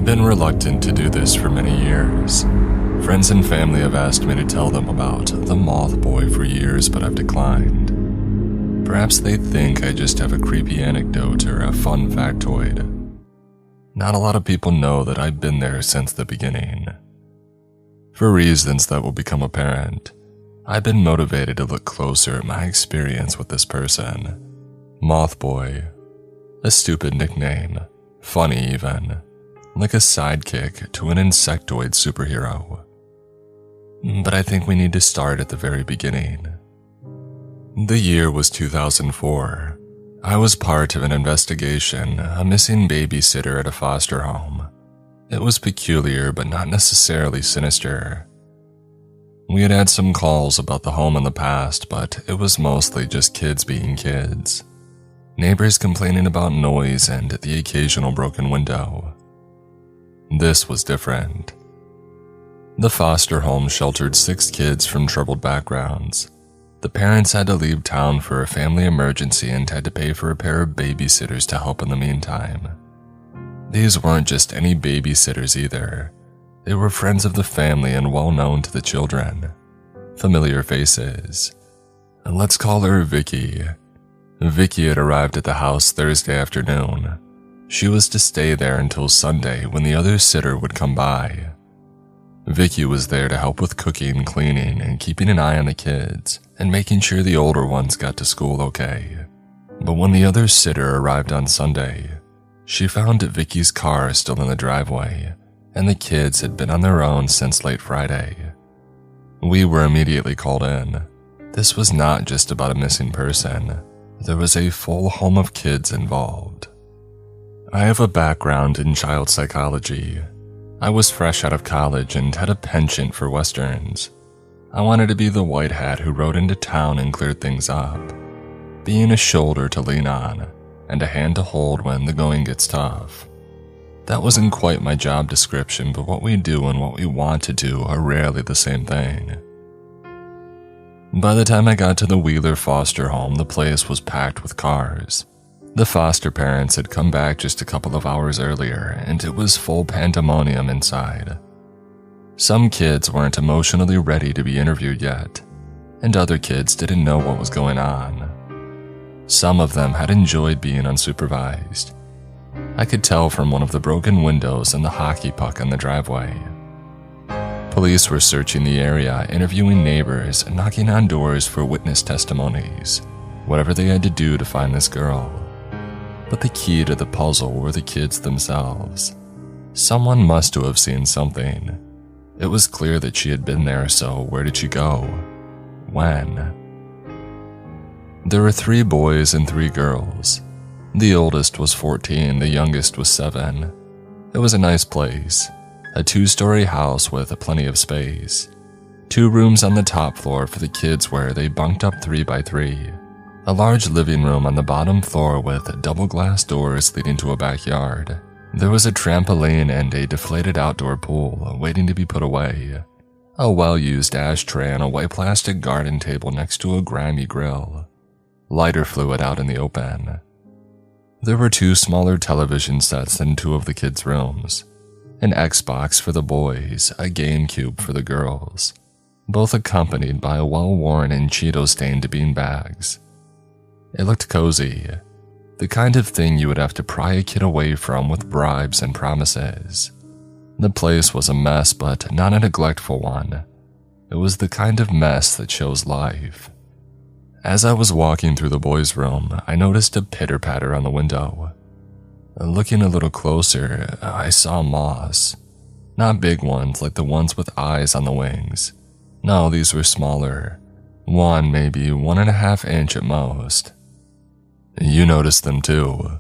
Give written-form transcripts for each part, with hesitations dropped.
I've been reluctant to do this for many years. Friends and family have asked me to tell them about the Moth Boy for years, but I've declined. Perhaps they think I just have a creepy anecdote or a fun factoid. Not a lot of people know that I've been there since the beginning. For reasons that will become apparent, I've been motivated to look closer at my experience with this person. Moth Boy. A stupid nickname. Funny even. Like a sidekick to an insectoid superhero. But I think we need to start at the very beginning. The year was 2004. I was part of an investigation, a missing babysitter at a foster home. It was peculiar, but not necessarily sinister. We had had some calls about the home in the past, but it was mostly just kids being kids. Neighbors complaining about noise and the occasional broken window. This was different. The foster home sheltered 6 kids from troubled backgrounds. The parents had to leave town for a family emergency and had to pay for a pair of babysitters to help in the meantime. These weren't just any babysitters either. They were friends of the family and well known to the children. Familiar faces. Let's call her Vicky. Vicky had arrived at the house Thursday afternoon. She was to stay there until Sunday when the other sitter would come by. Vicky was there to help with cooking, cleaning, and keeping an eye on the kids, and making sure the older ones got to school okay. But when the other sitter arrived on Sunday, she found Vicky's car still in the driveway, and the kids had been on their own since late Friday. We were immediately called in. This was not just about a missing person. There was a full home of kids involved. I have a background in child psychology. I was fresh out of college and had a penchant for westerns. I wanted to be the white hat who rode into town and cleared things up, being a shoulder to lean on and a hand to hold when the going gets tough. That wasn't quite my job description, but what we do and what we want to do are rarely the same thing. By the time I got to the Wheeler foster home, the place was packed with cars. The foster parents had come back just a couple of hours earlier, and it was full pandemonium inside. Some kids weren't emotionally ready to be interviewed yet, and other kids didn't know what was going on. Some of them had enjoyed being unsupervised. I could tell from one of the broken windows and the hockey puck in the driveway. Police were searching the area, interviewing neighbors, and knocking on doors for witness testimonies, whatever they had to do to find this girl. But the key to the puzzle were the kids themselves. Someone must have seen something. It was clear that she had been there, so where did she go? When? There were 3 boys and 3 girls. The oldest was 14, the youngest was 7. It was a nice place. A 2-story house with plenty of space. 2 rooms on the top floor for the kids where they bunked up 3 by 3. A large living room on the bottom floor with double glass doors leading to a backyard. There was a trampoline and a deflated outdoor pool waiting to be put away. A well-used ashtray on a white plastic garden table next to a grimy grill. Lighter fluid out in the open. There were 2 smaller television sets in 2 of the kids' rooms. An Xbox for the boys, a GameCube for the girls. Both accompanied by a well-worn and Cheeto-stained beanbags. It looked cozy, the kind of thing you would have to pry a kid away from with bribes and promises. The place was a mess, but not a neglectful one. It was the kind of mess that shows life. As I was walking through the boys' room, I noticed a pitter-patter on the window. Looking a little closer, I saw moths. Not big ones like the ones with eyes on the wings. No, these were smaller. One maybe 1.5 inch at most. You noticed them too.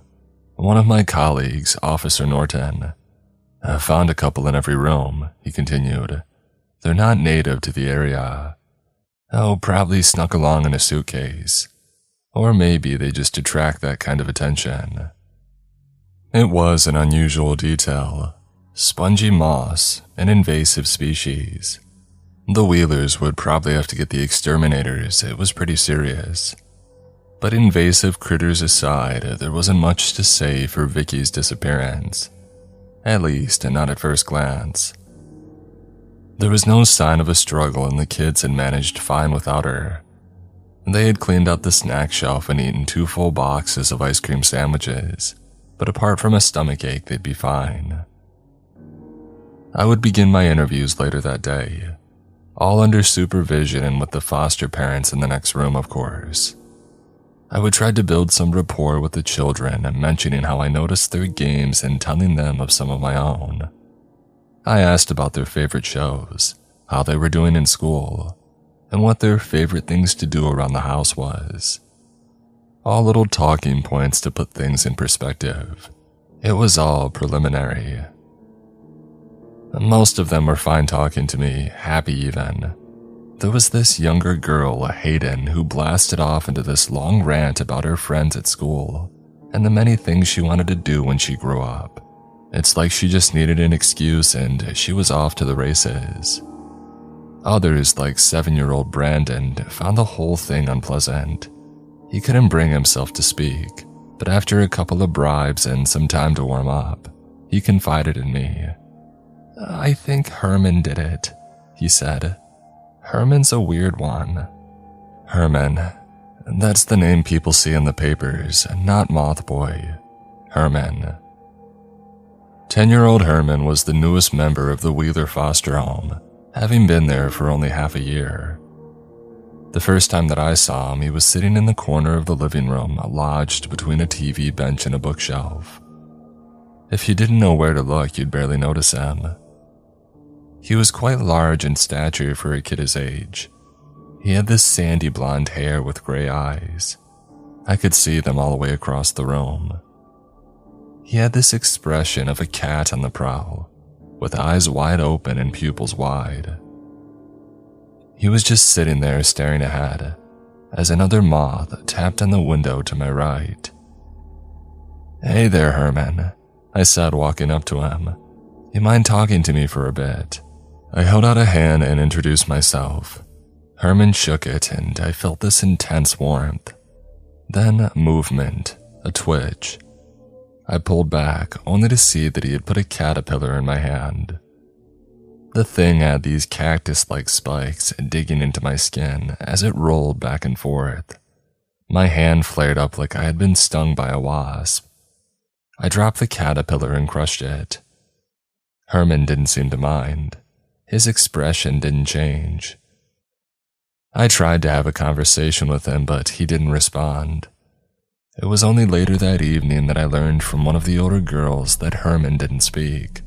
One of my colleagues, Officer Norton. I found a couple in every room, he continued. They're not native to the area. Oh, probably snuck along in a suitcase. Or maybe they just attract that kind of attention. It was an unusual detail. Spongy moss, an invasive species. The Wheelers would probably have to get the exterminators. It was pretty serious. But invasive critters aside, there wasn't much to say for Vicky's disappearance. At least, not at first glance. There was no sign of a struggle, and the kids had managed fine without her. They had cleaned out the snack shelf and eaten 2 full boxes of ice cream sandwiches, but apart from a stomachache, they'd be fine. I would begin my interviews later that day, all under supervision and with the foster parents in the next room, of course. I would try to build some rapport with the children, mentioning how I noticed their games and telling them of some of my own. I asked about their favorite shows, how they were doing in school, and what their favorite things to do around the house was. All little talking points to put things in perspective. It was all preliminary. Most of them were fine talking to me, happy even. There was this younger girl, Hayden, who blasted off into this long rant about her friends at school and the many things she wanted to do when she grew up. It's like she just needed an excuse and she was off to the races. Others, like 7-year-old Brandon, found the whole thing unpleasant. He couldn't bring himself to speak, but after a couple of bribes and some time to warm up, he confided in me. "I think Herman did it," he said. "Herman's a weird one." Herman. That's the name people see in the papers, not Mothboy. Herman. 10-year-old Herman was the newest member of the Wheeler foster home, having been there for only half a year. The first time that I saw him, he was sitting in the corner of the living room, lodged between a TV bench and a bookshelf. If you didn't know where to look, you'd barely notice him. He was quite large in stature for a kid his age. He had this sandy blonde hair with gray eyes. I could see them all the way across the room. He had this expression of a cat on the prowl, with eyes wide open and pupils wide. He was just sitting there staring ahead, as another moth tapped on the window to my right. "Hey there, Herman," I said, walking up to him. "You mind talking to me for a bit?" I held out a hand and introduced myself. Herman shook it, and I felt this intense warmth. Then movement, a twitch. I pulled back, only to see that he had put a caterpillar in my hand. The thing had these cactus-like spikes digging into my skin as it rolled back and forth. My hand flared up like I had been stung by a wasp. I dropped the caterpillar and crushed it. Herman didn't seem to mind. His expression didn't change. I tried to have a conversation with him, but he didn't respond. It was only later that evening that I learned from one of the older girls that Herman didn't speak.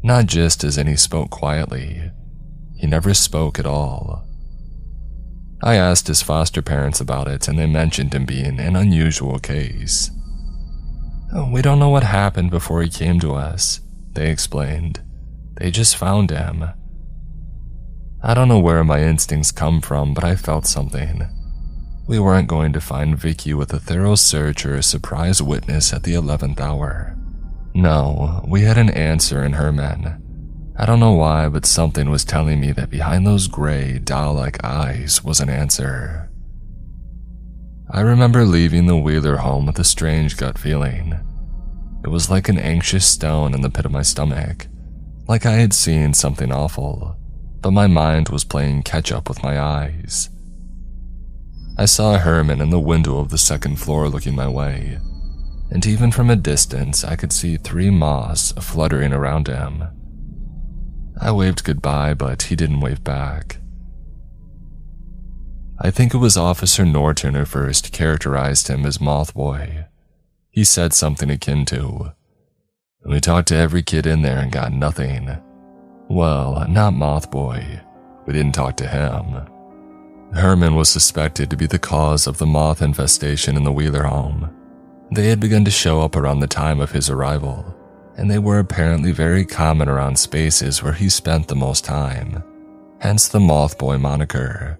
Not just as in he spoke quietly. He never spoke at all. I asked his foster parents about it, and they mentioned him being an unusual case. "We don't know what happened before he came to us," they explained. "They just found him." I don't know where my instincts come from, but I felt something. We weren't going to find Vicky with a thorough search or a surprise witness at the 11th hour. No, we had an answer in Herman. I don't know why, but something was telling me that behind those gray, doll-like eyes was an answer. I remember leaving the Wheeler home with a strange gut feeling. It was like an anxious stone in the pit of my stomach, like I had seen something awful, but my mind was playing catch-up with my eyes. I saw Herman in the window of the second floor looking my way, and even from a distance I could see 3 moths fluttering around him. I waved goodbye, but he didn't wave back. I think it was Officer Norton who first characterized him as Mothboy. He said something akin to, "We talked to every kid in there and got nothing." Well, not Mothboy. We didn't talk to him. Herman was suspected to be the cause of the moth infestation in the Wheeler home. They had begun to show up around the time of his arrival, and they were apparently very common around spaces where he spent the most time, hence the Mothboy moniker.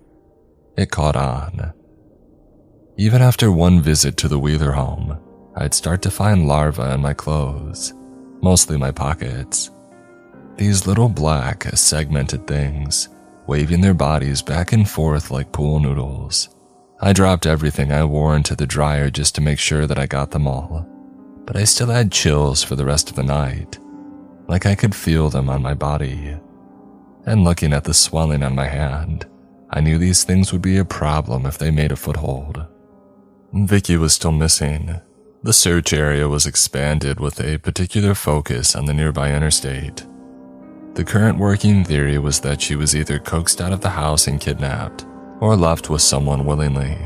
It caught on. Even after one visit to the Wheeler home, I'd start to find larvae in my clothes, mostly my pockets. These little black, segmented things, waving their bodies back and forth like pool noodles. I dropped everything I wore into the dryer just to make sure that I got them all, but I still had chills for the rest of the night, like I could feel them on my body. And looking at the swelling on my hand, I knew these things would be a problem if they made a foothold. Vicky was still missing. The search area was expanded with a particular focus on the nearby interstate. The current working theory was that she was either coaxed out of the house and kidnapped, or left with someone willingly.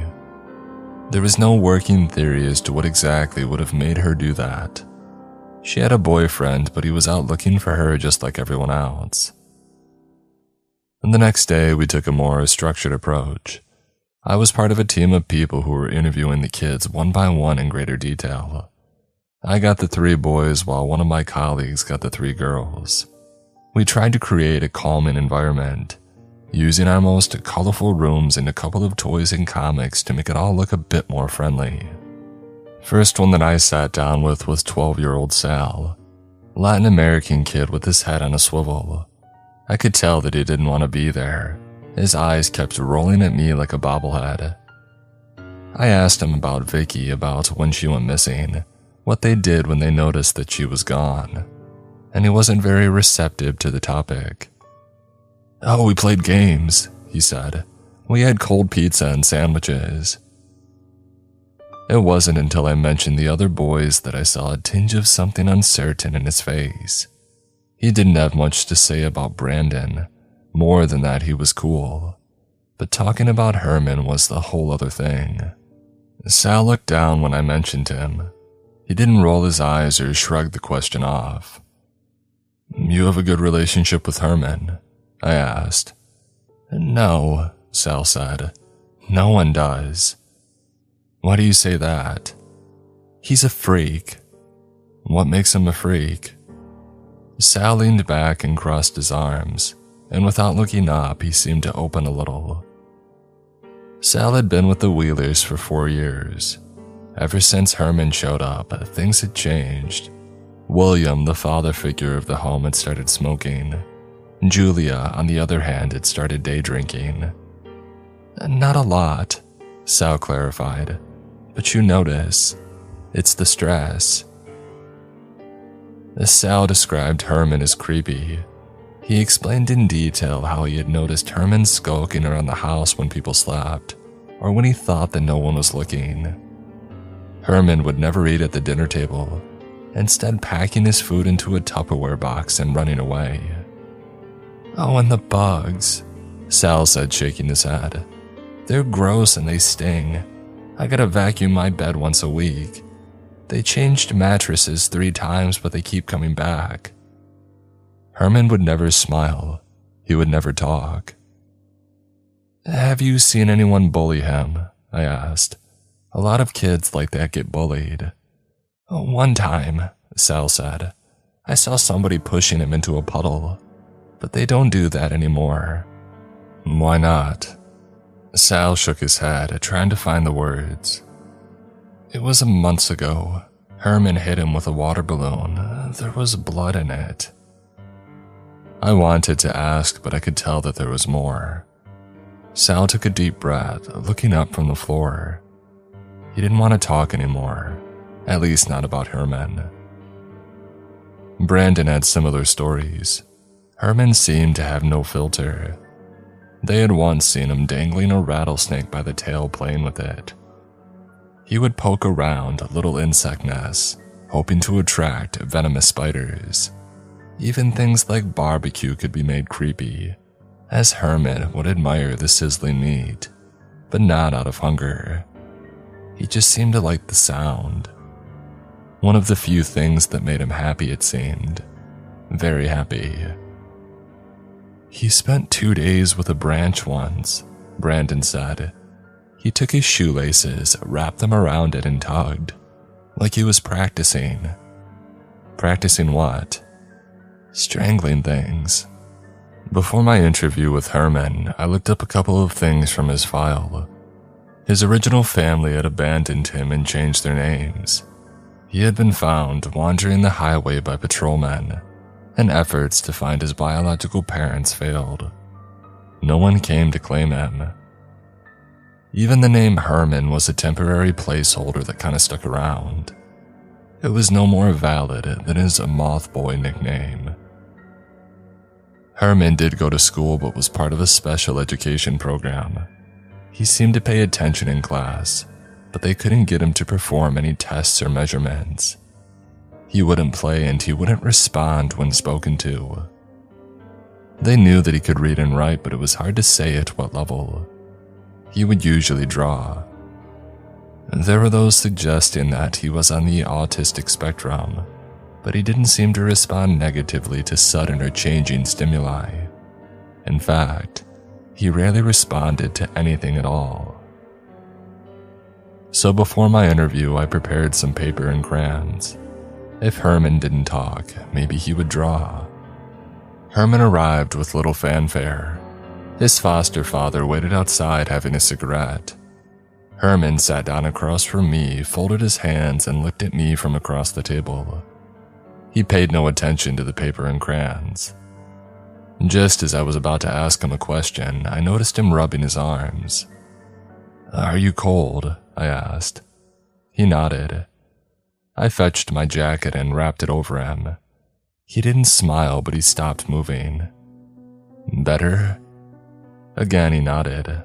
There was no working theory as to what exactly would have made her do that. She had a boyfriend, but he was out looking for her just like everyone else. And the next day, we took a more structured approach. I was part of a team of people who were interviewing the kids one by one in greater detail. I got the 3 boys while one of my colleagues got the 3 girls. We tried to create a calming environment, using our most colorful rooms and a couple of toys and comics to make it all look a bit more friendly. First one that I sat down with was 12-year-old Sal, Latin American kid with his head on a swivel. I could tell that he didn't want to be there. His eyes kept rolling at me like a bobblehead. I asked him about Vicky, about when she went missing, what they did when they noticed that she was gone, and he wasn't very receptive to the topic. "Oh, we played games," he said. "We had cold pizza and sandwiches." It wasn't until I mentioned the other boys that I saw a tinge of something uncertain in his face. He didn't have much to say about Brandon. More than that, he was cool. But talking about Herman was the whole other thing. Sal looked down when I mentioned him. He didn't roll his eyes or shrug the question off. "You have a good relationship with Herman?" I asked. "No," Sal said. "No one does." "Why do you say that?" "He's a freak." "What makes him a freak?" Sal leaned back and crossed his arms, and without looking up, he seemed to open a little. Sal had been with the Wheelers for 4 years. Ever since Herman showed up, things had changed. William, the father figure of the home, had started smoking. Julia, on the other hand, had started day drinking. "Not a lot," Sal clarified, "but you notice. It's the stress." Sal described Herman as creepy. He explained in detail how he had noticed Herman skulking around the house when people slept, or when he thought that no one was looking. Herman would never eat at the dinner table, instead packing his food into a Tupperware box and running away. "Oh, and the bugs," Sal said, shaking his head. "They're gross and they sting. I gotta vacuum my bed once a week. They changed mattresses 3 times, but they keep coming back." Herman would never smile. He would never talk. "Have you seen anyone bully him?" I asked. "A lot of kids like that get bullied." "One time," Sal said, "I saw somebody pushing him into a puddle, but they don't do that anymore." "Why not?" Sal shook his head, trying to find the words. "It was months ago. Herman hit him with a water balloon. There was blood in it." I wanted to ask, but I could tell that there was more. Sal took a deep breath, looking up from the floor. He didn't want to talk anymore, at least not about Herman. Brandon had similar stories. Herman seemed to have no filter. They had once seen him dangling a rattlesnake by the tail, playing with it. He would poke around little insect nests, hoping to attract venomous spiders. Even things like barbecue could be made creepy, as Herman would admire the sizzling meat, but not out of hunger. He just seemed to like the sound. One of the few things that made him happy, it seemed. Very happy. "He spent 2 days with a branch once," Brandon said. "He took his shoelaces, wrapped them around it, and tugged, like he was practicing." "Practicing what?" "Strangling things." Before my interview with Herman, I looked up a couple of things from his file. His original family had abandoned him and changed their names. He had been found wandering the highway by patrolmen, and efforts to find his biological parents failed. No one came to claim him. Even the name Herman was a temporary placeholder that kind of stuck around. It was no more valid than his Moth Boy nickname. Herman did go to school but was part of a special education program. He seemed to pay attention in class, but they couldn't get him to perform any tests or measurements. He wouldn't play and he wouldn't respond when spoken to. They knew that he could read and write, but it was hard to say at what level. He would usually draw. There were those suggesting that he was on the autistic spectrum, but he didn't seem to respond negatively to sudden or changing stimuli. In fact, he rarely responded to anything at all. So before my interview, I prepared some paper and crayons. If Herman didn't talk, maybe he would draw. Herman arrived with little fanfare. His foster father waited outside having a cigarette. Herman sat down across from me, folded his hands, and looked at me from across the table. He paid no attention to the paper and crayons. Just as I was about to ask him a question, I noticed him rubbing his arms. "Are you cold?" I asked. He nodded. I fetched my jacket and wrapped it over him. He didn't smile, but he stopped moving. "Better?" Again he nodded.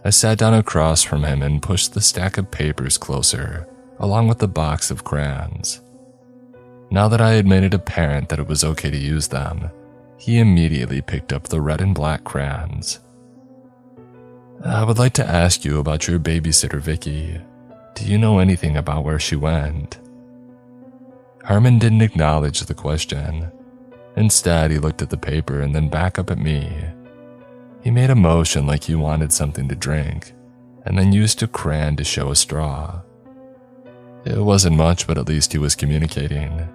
I sat down across from him and pushed the stack of papers closer, along with the box of crayons. Now that I had made it apparent that it was okay to use them, he immediately picked up the red and black crayons. "I would like to ask you about your babysitter, Vicky. Do you know anything about where she went?" Herman didn't acknowledge the question. Instead, he looked at the paper and then back up at me. He made a motion like he wanted something to drink, and then used a crayon to show a straw. It wasn't much, but at least he was communicating.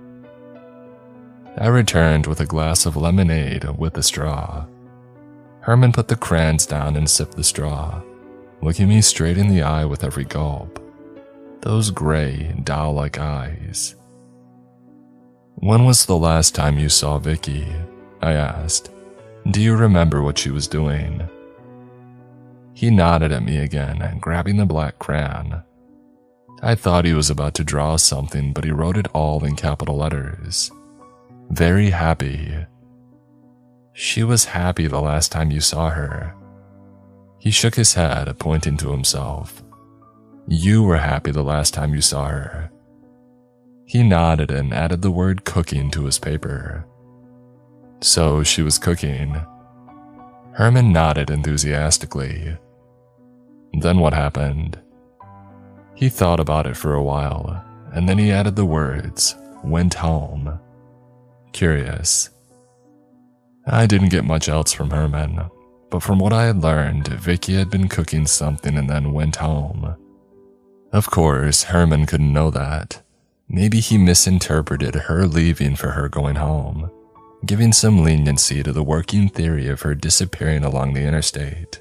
I returned with a glass of lemonade with a straw. Herman put the crayons down and sipped the straw, looking me straight in the eye with every gulp. Those gray, doll-like eyes. "When was the last time you saw Vicky?" I asked. "Do you remember what she was doing?" He nodded at me again, grabbing the black crayon. I thought he was about to draw something, but he wrote it all in capital letters. "Very happy." "She was happy the last time you saw her." He shook his head, pointing to himself. "You were happy the last time you saw her." He nodded and added the word cooking to his paper. "So she was cooking." Herman nodded enthusiastically. "Then what happened?" He thought about it for a while, and then he added the words, "went home." Curious. I didn't get much else from Herman, but from what I had learned, Vicky had been cooking something and then went home. Of course, Herman couldn't know that. Maybe he misinterpreted her leaving for her going home, giving some leniency to the working theory of her disappearing along the interstate.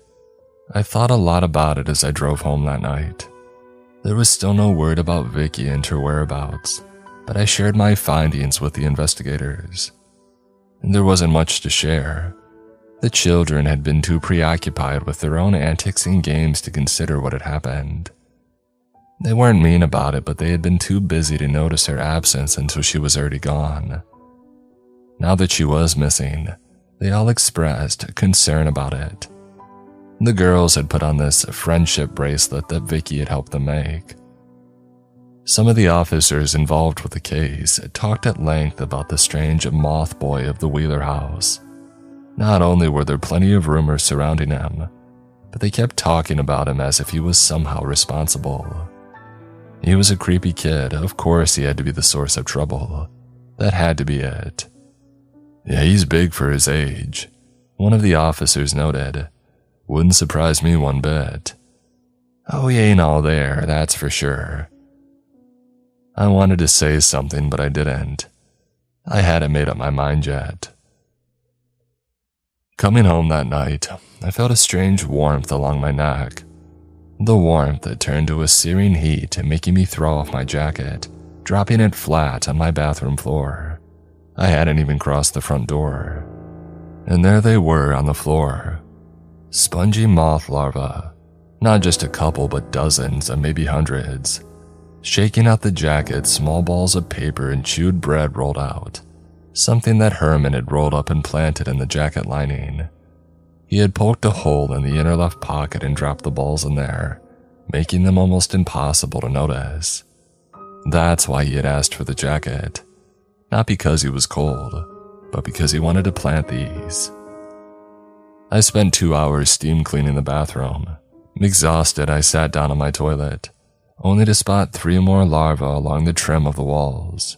I thought a lot about it as I drove home that night. There was still no word about Vicky and her whereabouts, but I shared my findings with the investigators. There wasn't much to share. The children had been too preoccupied with their own antics and games to consider what had happened. They weren't mean about it, but they had been too busy to notice her absence until she was already gone. Now that she was missing, they all expressed concern about it. The girls had put on this friendship bracelet that Vicky had helped them make. Some of the officers involved with the case talked at length about the strange moth boy of the Wheeler house. Not only were there plenty of rumors surrounding him, but they kept talking about him as if he was somehow responsible. He was a creepy kid, of course he had to be the source of trouble. That had to be it. "Yeah, he's big for his age," one of the officers noted. "Wouldn't surprise me one bit." "Oh, he ain't all there, that's for sure." I wanted to say something, but I didn't. I hadn't made up my mind yet. Coming home that night, I felt a strange warmth along my neck. The warmth that turned to a searing heat, making me throw off my jacket, dropping it flat on my bathroom floor. I hadn't even crossed the front door. And there they were on the floor. Spongy moth larvae. Not just a couple, but dozens and maybe hundreds. Shaking out the jacket, small balls of paper and chewed bread rolled out, something that Herman had rolled up and planted in the jacket lining. He had poked a hole in the inner left pocket and dropped the balls in there, making them almost impossible to notice. That's why he had asked for the jacket. Not because he was cold, but because he wanted to plant these. I spent 2 hours steam cleaning the bathroom. Exhausted, I sat down on my toilet, only to spot 3 more larvae along the trim of the walls.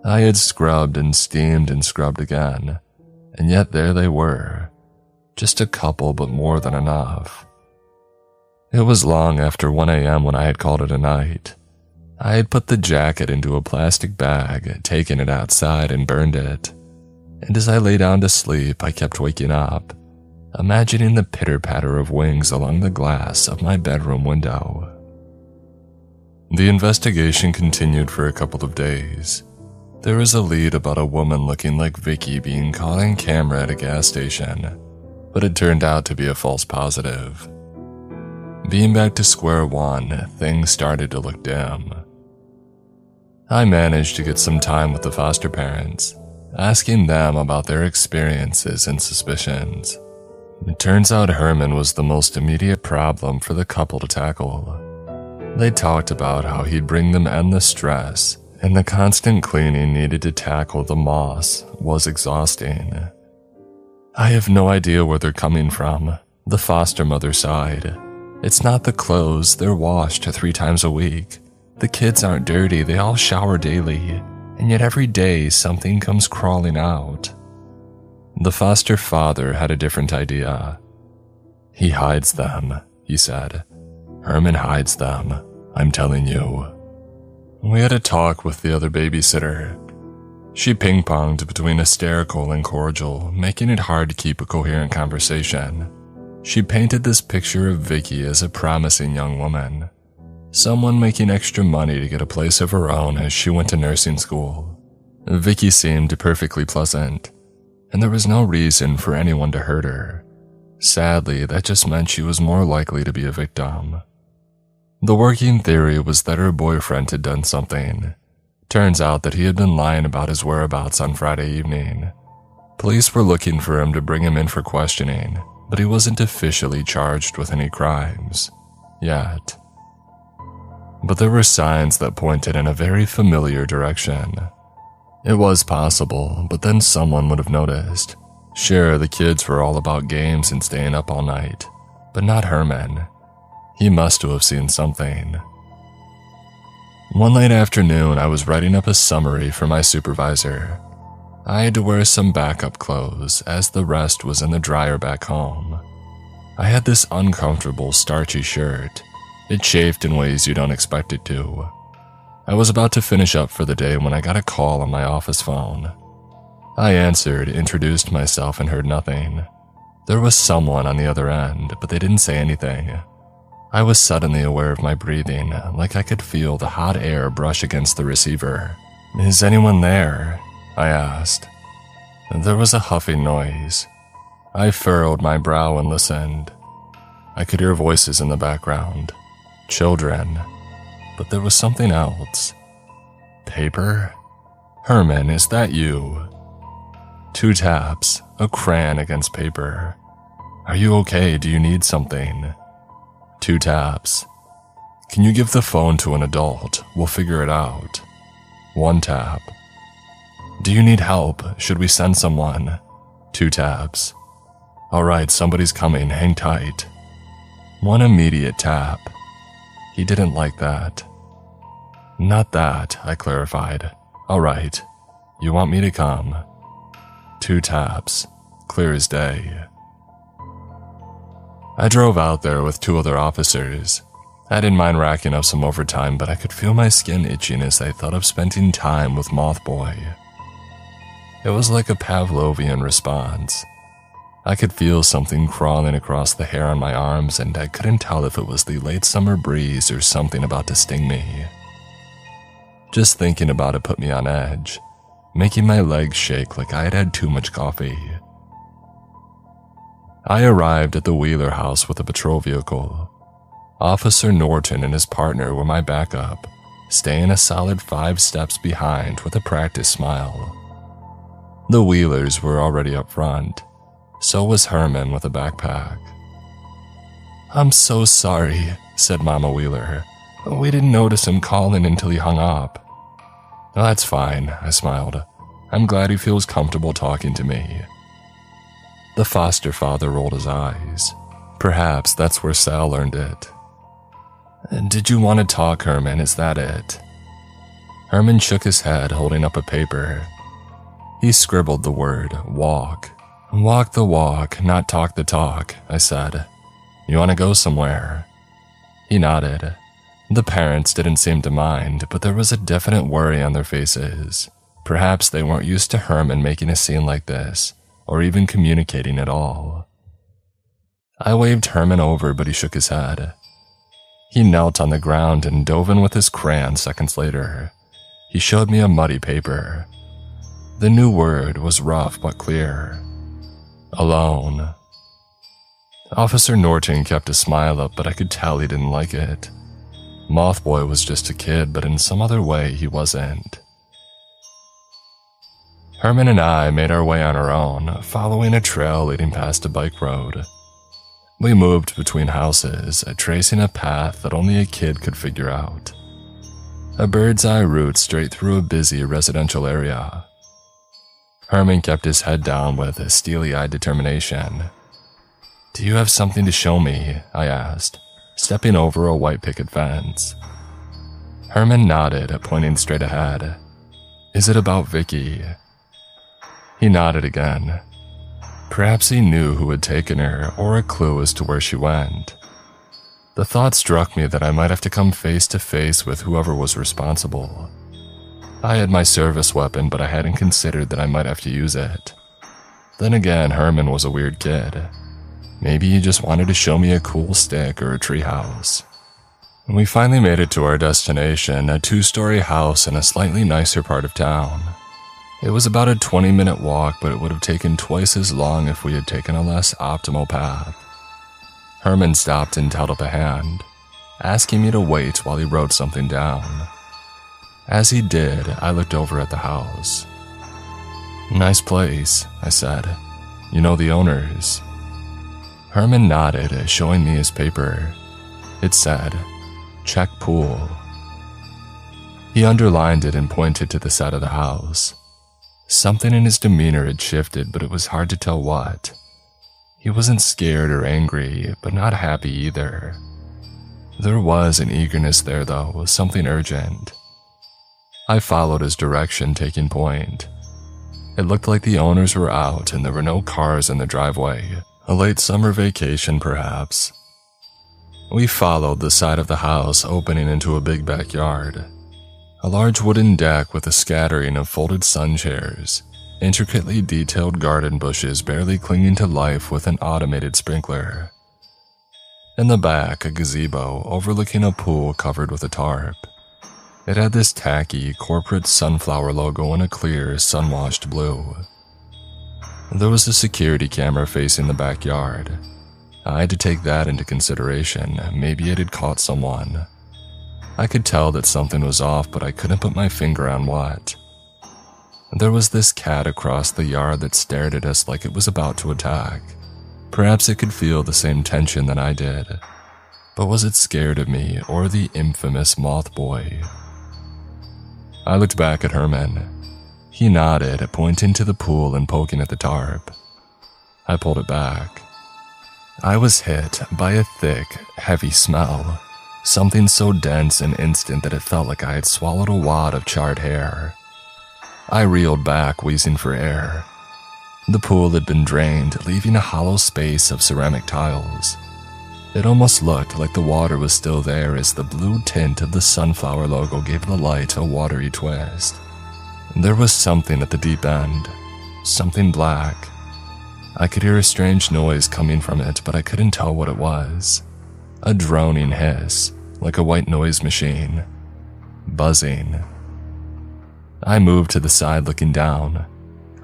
I had scrubbed and steamed and scrubbed again, and yet there they were. Just a couple, but more than enough. It was long after 1 a.m. when I had called it a night. I had put the jacket into a plastic bag, taken it outside and burned it. And as I lay down to sleep, I kept waking up, imagining the pitter-patter of wings along the glass of my bedroom window. The investigation continued for a couple of days. There was a lead about a woman looking like Vicky being caught on camera at a gas station, but it turned out to be a false positive. Being back to square one, things started to look dim. I managed to get some time with the foster parents, asking them about their experiences and suspicions. It turns out Herman was the most immediate problem for the couple to tackle. They talked about how he'd bring them endless stress, and the constant cleaning needed to tackle the moss was exhausting. I have no idea where they're coming from, the foster mother sighed. It's not the clothes, they're washed 3 times a week. The kids aren't dirty, they all shower daily, and yet every day something comes crawling out. The foster father had a different idea. He hides them, he said. Herman hides them, I'm telling you. We had a talk with the other babysitter. She ping-ponged between hysterical and cordial, making it hard to keep a coherent conversation. She painted this picture of Vicky as a promising young woman, someone making extra money to get a place of her own as she went to nursing school. Vicky seemed perfectly pleasant, and there was no reason for anyone to hurt her. Sadly, that just meant she was more likely to be a victim. The working theory was that her boyfriend had done something. Turns out that he had been lying about his whereabouts on Friday evening. Police were looking for him to bring him in for questioning, but he wasn't officially charged with any crimes. Yet. But there were signs that pointed in a very familiar direction. It was possible, but then someone would have noticed. Sure, the kids were all about games and staying up all night, but not Herman. He must have seen something. One late afternoon, I was writing up a summary for my supervisor. I had to wear some backup clothes, as the rest was in the dryer back home. I had this uncomfortable, starchy shirt. It chafed in ways you don't expect it to. I was about to finish up for the day when I got a call on my office phone. I answered, introduced myself, and heard nothing. There was someone on the other end, but they didn't say anything. I was suddenly aware of my breathing, like I could feel the hot air brush against the receiver. "Is anyone there?" I asked. There was a huffing noise. I furrowed my brow and listened. I could hear voices in the background. Children. But there was something else. Paper? Herman, is that you? 2 taps, a crayon against paper. Are you okay? Do you need something? 2 taps. Can you give the phone to an adult? We'll figure it out. 1 tap. Do you need help? Should we send someone? 2 taps. All right, somebody's coming. Hang tight. 1 immediate tap. He didn't like that. Not that, I clarified. All right. You want me to come? 2 taps. Clear as day. I drove out there with 2 other officers. I didn't mind racking up some overtime, but I could feel my skin itching as I thought of spending time with Mothboy. It was like a Pavlovian response. I could feel something crawling across the hair on my arms, and I couldn't tell if it was the late summer breeze or something about to sting me. Just thinking about it put me on edge, making my legs shake like I had had too much coffee. I arrived at the Wheeler house with a patrol vehicle. Officer Norton and his partner were my backup, staying a solid 5 steps behind with a practiced smile. The Wheelers were already up front. So was Herman with a backpack. "I'm so sorry," said Mama Wheeler. "We didn't notice him calling until he hung up." "That's fine," I smiled. "I'm glad he feels comfortable talking to me." The foster father rolled his eyes. Perhaps that's where Sal learned it. "Did you want to talk, Herman? Is that it?" Herman shook his head, holding up a paper. He scribbled the word, walk. "Walk the walk, not talk the talk," I said. "You want to go somewhere?" He nodded. The parents didn't seem to mind, but there was a definite worry on their faces. Perhaps they weren't used to Herman making a scene like this, or even communicating at all. I waved Herman over, but he shook his head. He knelt on the ground and dove in with his crayon seconds later. He showed me a muddy paper. The new word was rough but clear. Alone. Officer Norton kept a smile up, but I could tell he didn't like it. Mothboy was just a kid, but in some other way he wasn't. Herman and I made our way on our own, following a trail leading past a bike road. We moved between houses, tracing a path that only a kid could figure out. A bird's eye route straight through a busy residential area. Herman kept his head down with a steely-eyed determination. "Do you have something to show me?" I asked, stepping over a white picket fence. Herman nodded, pointing straight ahead. "Is it about Vicky?" He nodded again. Perhaps he knew who had taken her, or a clue as to where she went. The thought struck me that I might have to come face to face with whoever was responsible. I had my service weapon, but I hadn't considered that I might have to use it. Then again, Herman was a weird kid. Maybe he just wanted to show me a cool stick or a treehouse. We finally made it to our destination, a 2-story house in a slightly nicer part of town. It was about a 20-minute walk, but it would have taken twice as long if we had taken a less optimal path. Herman stopped and held up a hand, asking me to wait while he wrote something down. As he did, I looked over at the house. "Nice place," I said. "You know the owners?" Herman nodded, showing me his paper. It said, "Check pool." He underlined it and pointed to the side of the house. Something in his demeanor had shifted, but it was hard to tell what. He wasn't scared or angry, but not happy either. There was an eagerness there, though, something urgent. I followed his direction, taking point. It looked like the owners were out and there were no cars in the driveway. A late summer vacation, perhaps. We followed the side of the house opening into a big backyard. A large wooden deck with a scattering of folded sun chairs, intricately detailed garden bushes barely clinging to life with an automated sprinkler. In the back, a gazebo overlooking a pool covered with a tarp. It had this tacky, corporate sunflower logo in a clear, sun-washed blue. There was a security camera facing the backyard. I had to take that into consideration. Maybe it had caught someone. I could tell that something was off, but I couldn't put my finger on what. There was this cat across the yard that stared at us like it was about to attack. Perhaps it could feel the same tension that I did. But was it scared of me or the infamous moth boy? I looked back at Herman. He nodded, pointing to the pool and poking at the tarp. I pulled it back. I was hit by a thick, heavy smell. Something so dense and instant that it felt like I had swallowed a wad of charred hair. I reeled back, wheezing for air. The pool had been drained, leaving a hollow space of ceramic tiles. It almost looked like the water was still there as the blue tint of the sunflower logo gave the light a watery twist. There was something at the deep end, something black. I could hear a strange noise coming from it, but I couldn't tell what it was. A droning hiss, like a white noise machine. Buzzing. I moved to the side, looking down.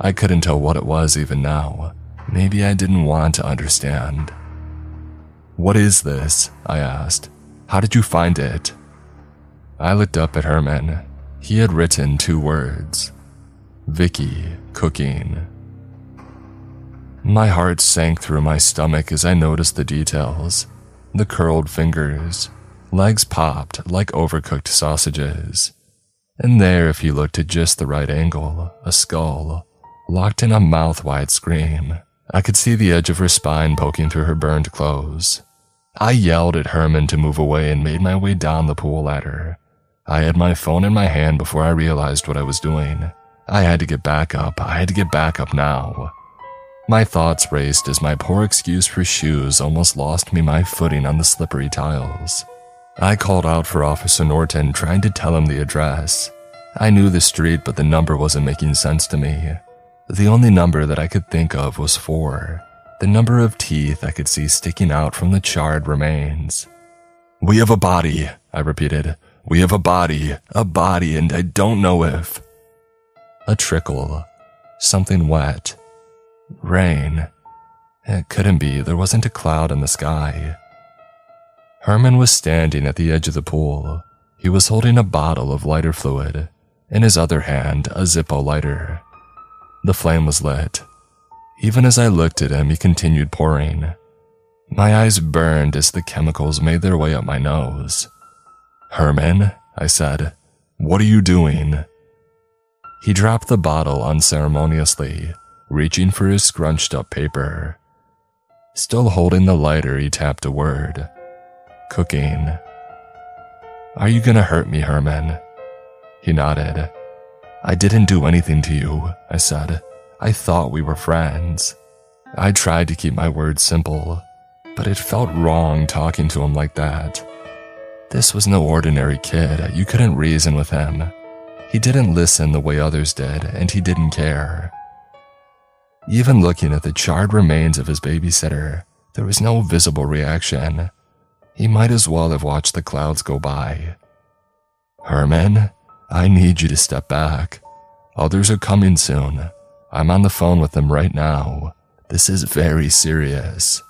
I couldn't tell what it was even now. Maybe I didn't want to understand. "What is this?" I asked. "How did you find it?" I looked up at Herman. He had written 2 words. Vicky, cooking. My heart sank through my stomach as I noticed the details. The curled fingers, legs popped like overcooked sausages. And there, if you looked at just the right angle, a skull, locked in a mouth-wide scream. I could see the edge of her spine poking through her burned clothes. I yelled at Herman to move away and made my way down the pool ladder. I had my phone in my hand before I realized what I was doing. I had to get back up. I had to get back up now. My thoughts raced as my poor excuse for shoes almost lost me my footing on the slippery tiles. I called out for Officer Norton, trying to tell him the address. I knew the street, but the number wasn't making sense to me. The only number that I could think of was 4, the number of teeth I could see sticking out from the charred remains. "We have a body," I repeated. "We have a body, and I don't know if..." A trickle, something wet. Rain. It couldn't be, there wasn't a cloud in the sky. Herman was standing at the edge of the pool. He was holding a bottle of lighter fluid, in his other hand a Zippo lighter. The flame was lit. Even as I looked at him, he continued pouring. My eyes burned as the chemicals made their way up my nose. "Herman," I said, "what are you doing?" He dropped the bottle unceremoniously, reaching for his scrunched-up paper. Still holding the lighter, he tapped a word. "Cooking." "Are you gonna hurt me, Herman?" He nodded. "I didn't do anything to you," I said. "I thought we were friends." I tried to keep my words simple, but it felt wrong talking to him like that. This was no ordinary kid. You couldn't reason with him. He didn't listen the way others did, and he didn't care. Even looking at the charred remains of his babysitter, there was no visible reaction. He might as well have watched the clouds go by. "Herman, I need you to step back. Others are coming soon. I'm on the phone with them right now. This is very serious."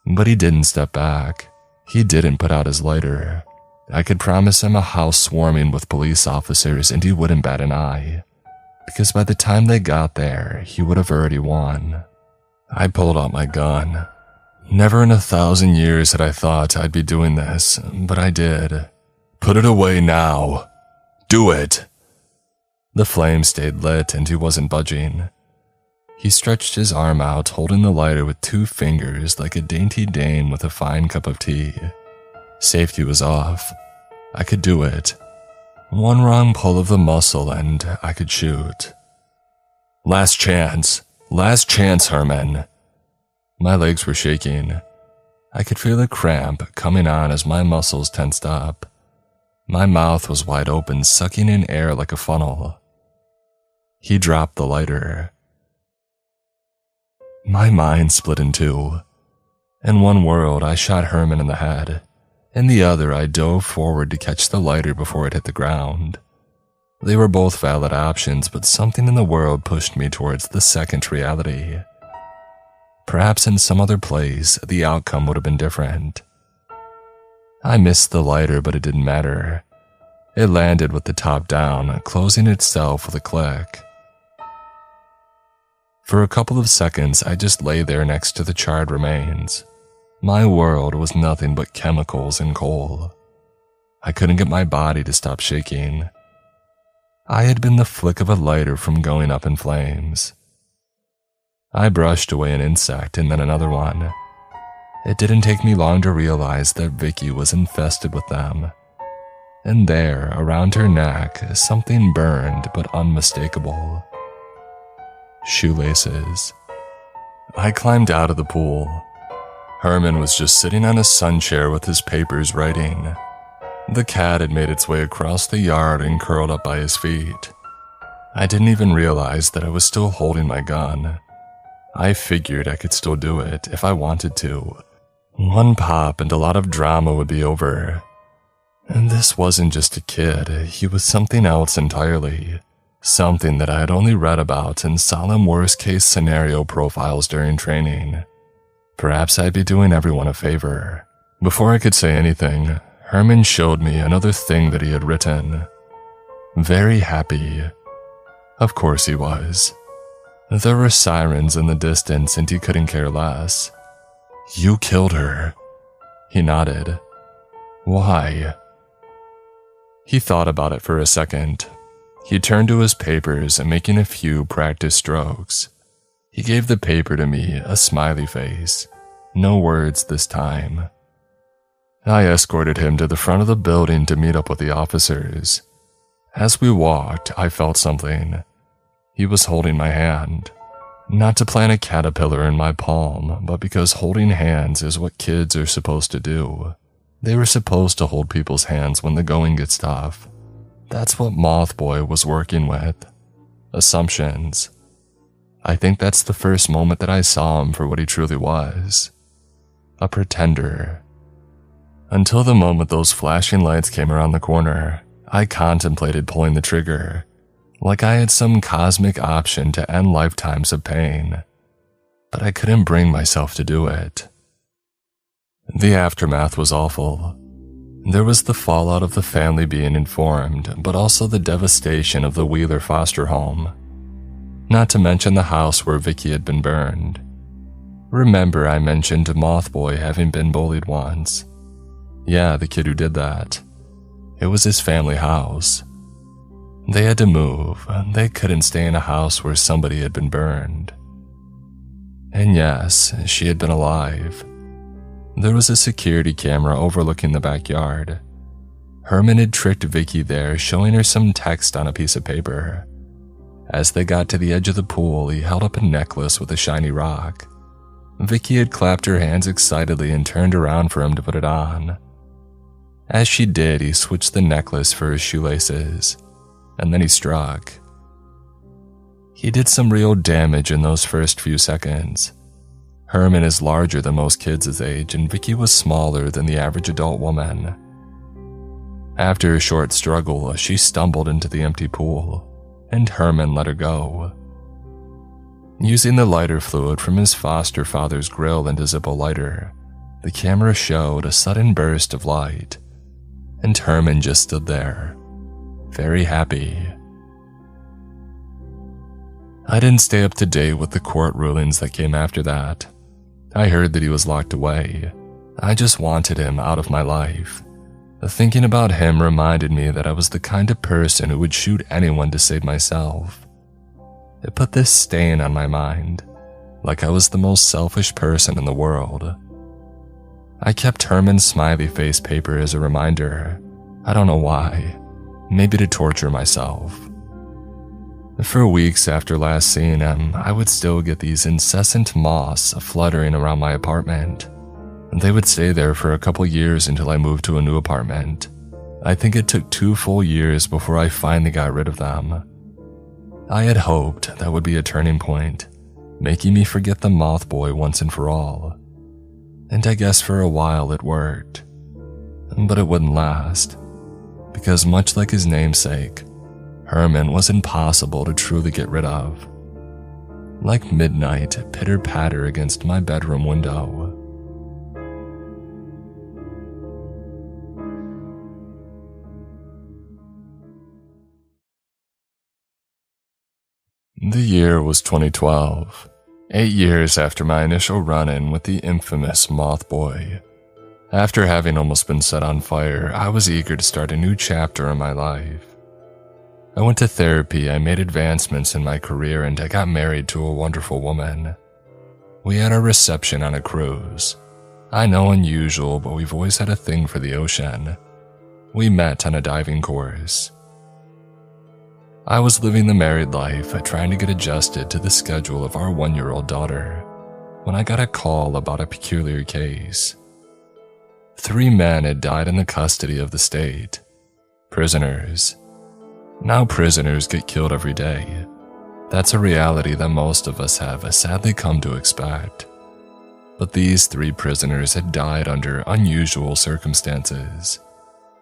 But he didn't step back. He didn't put out his lighter. I could promise him a house swarming with police officers and he wouldn't bat an eye, because by the time they got there, he would have already won. I pulled out my gun. Never in 1,000 years had I thought I'd be doing this, but I did. "Put it away now. Do it." The flame stayed lit and he wasn't budging. He stretched his arm out, holding the lighter with 2 fingers like a dainty dame with a fine cup of tea. Safety was off. I could do it. One wrong pull of the muscle and I could shoot. Last chance, Herman." My legs were shaking. I could feel a cramp coming on as my muscles tensed up. My mouth was wide open, sucking in air like a funnel. He dropped the lighter. My mind split in 2. In one world, I shot Herman in the head. In the other, I dove forward to catch the lighter before it hit the ground. They were both valid options, but something in the world pushed me towards the second reality. Perhaps in some other place, the outcome would have been different. I missed the lighter, but it didn't matter. It landed with the top down, closing itself with a click. For a couple of seconds, I just lay there next to the charred remains. My world was nothing but chemicals and coal. I couldn't get my body to stop shaking. I had been the flick of a lighter from going up in flames. I brushed away an insect and then another one. It didn't take me long to realize that Vicky was infested with them. And there, around her neck, something burned but unmistakable. Shoelaces. I climbed out of the pool. Herman was just sitting on a sun chair with his papers writing. The cat had made its way across the yard and curled up by his feet. I didn't even realize that I was still holding my gun. I figured I could still do it if I wanted to. One pop and a lot of drama would be over. And this wasn't just a kid, he was something else entirely. Something that I had only read about in solemn worst-case scenario profiles during training. Perhaps I'd be doing everyone a favor. Before I could say anything, Herman showed me another thing that he had written. Very happy. Of course he was. There were sirens in the distance and he couldn't care less. You killed her. He nodded. Why? He thought about it for a second. He turned to his papers and making a few practice strokes. He gave the paper to me, a smiley face. No words this time. I escorted him to the front of the building to meet up with the officers. As we walked, I felt something. He was holding my hand. Not to plant a caterpillar in my palm, but because holding hands is what kids are supposed to do. They were supposed to hold people's hands when the going gets tough. That's what Mothboy was working with. Assumptions. I think that's the first moment that I saw him for what he truly was. A pretender. Until the moment those flashing lights came around the corner, I contemplated pulling the trigger, like I had some cosmic option to end lifetimes of pain. But I couldn't bring myself to do it. The aftermath was awful. There was the fallout of the family being informed, but also the devastation of the Wheeler foster home. Not to mention the house where Vicky had been burned. Remember I mentioned Mothboy having been bullied once. Yeah, the kid who did that. It was his family house. They had to move. They couldn't stay in a house where somebody had been burned. And yes, she had been alive. There was a security camera overlooking the backyard. Herman had tricked Vicky there, showing her some text on a piece of paper. As they got to the edge of the pool, he held up a necklace with a shiny rock. Vicky had clapped her hands excitedly and turned around for him to put it on. As she did, he switched the necklace for his shoelaces, and then he struck. He did some real damage in those first few seconds. Herman is larger than most kids his age, and Vicky was smaller than the average adult woman. After a short struggle, she stumbled into the empty pool, and Herman let her go. Using the lighter fluid from his foster father's grill and a Zippo lighter, the camera showed a sudden burst of light, and Herman just stood there, very happy. I didn't stay up to date with the court rulings that came after that. I heard that he was locked away. I just wanted him out of my life. Thinking about him reminded me that I was the kind of person who would shoot anyone to save myself. It put this stain on my mind, like I was the most selfish person in the world. I kept Herman's smiley face paper as a reminder. I don't know why. Maybe to torture myself. For weeks after last seeing him, I would still get these incessant moths fluttering around my apartment. They would stay there for a couple years until I moved to a new apartment. I think it took 2 full years before I finally got rid of them. I had hoped that would be a turning point, making me forget the Mothboy once and for all. And I guess for a while it worked. But it wouldn't last, because much like his namesake, Herman was impossible to truly get rid of. Like midnight pitter-patter against my bedroom window. The year was 2012, 8 years after my initial run-in with the infamous Mothboy. After having almost been set on fire, I was eager to start a new chapter in my life. I went to therapy, I made advancements in my career, and I got married to a wonderful woman. We had our reception on a cruise. I know, unusual, but we've always had a thing for the ocean. We met on a diving course. I was living the married life, trying to get adjusted to the schedule of our 1-year-old daughter, when I got a call about a peculiar case. 3 men had died in the custody of the state. Prisoners. Now prisoners get killed every day. That's a reality that most of us have sadly come to expect. But these 3 prisoners had died under unusual circumstances,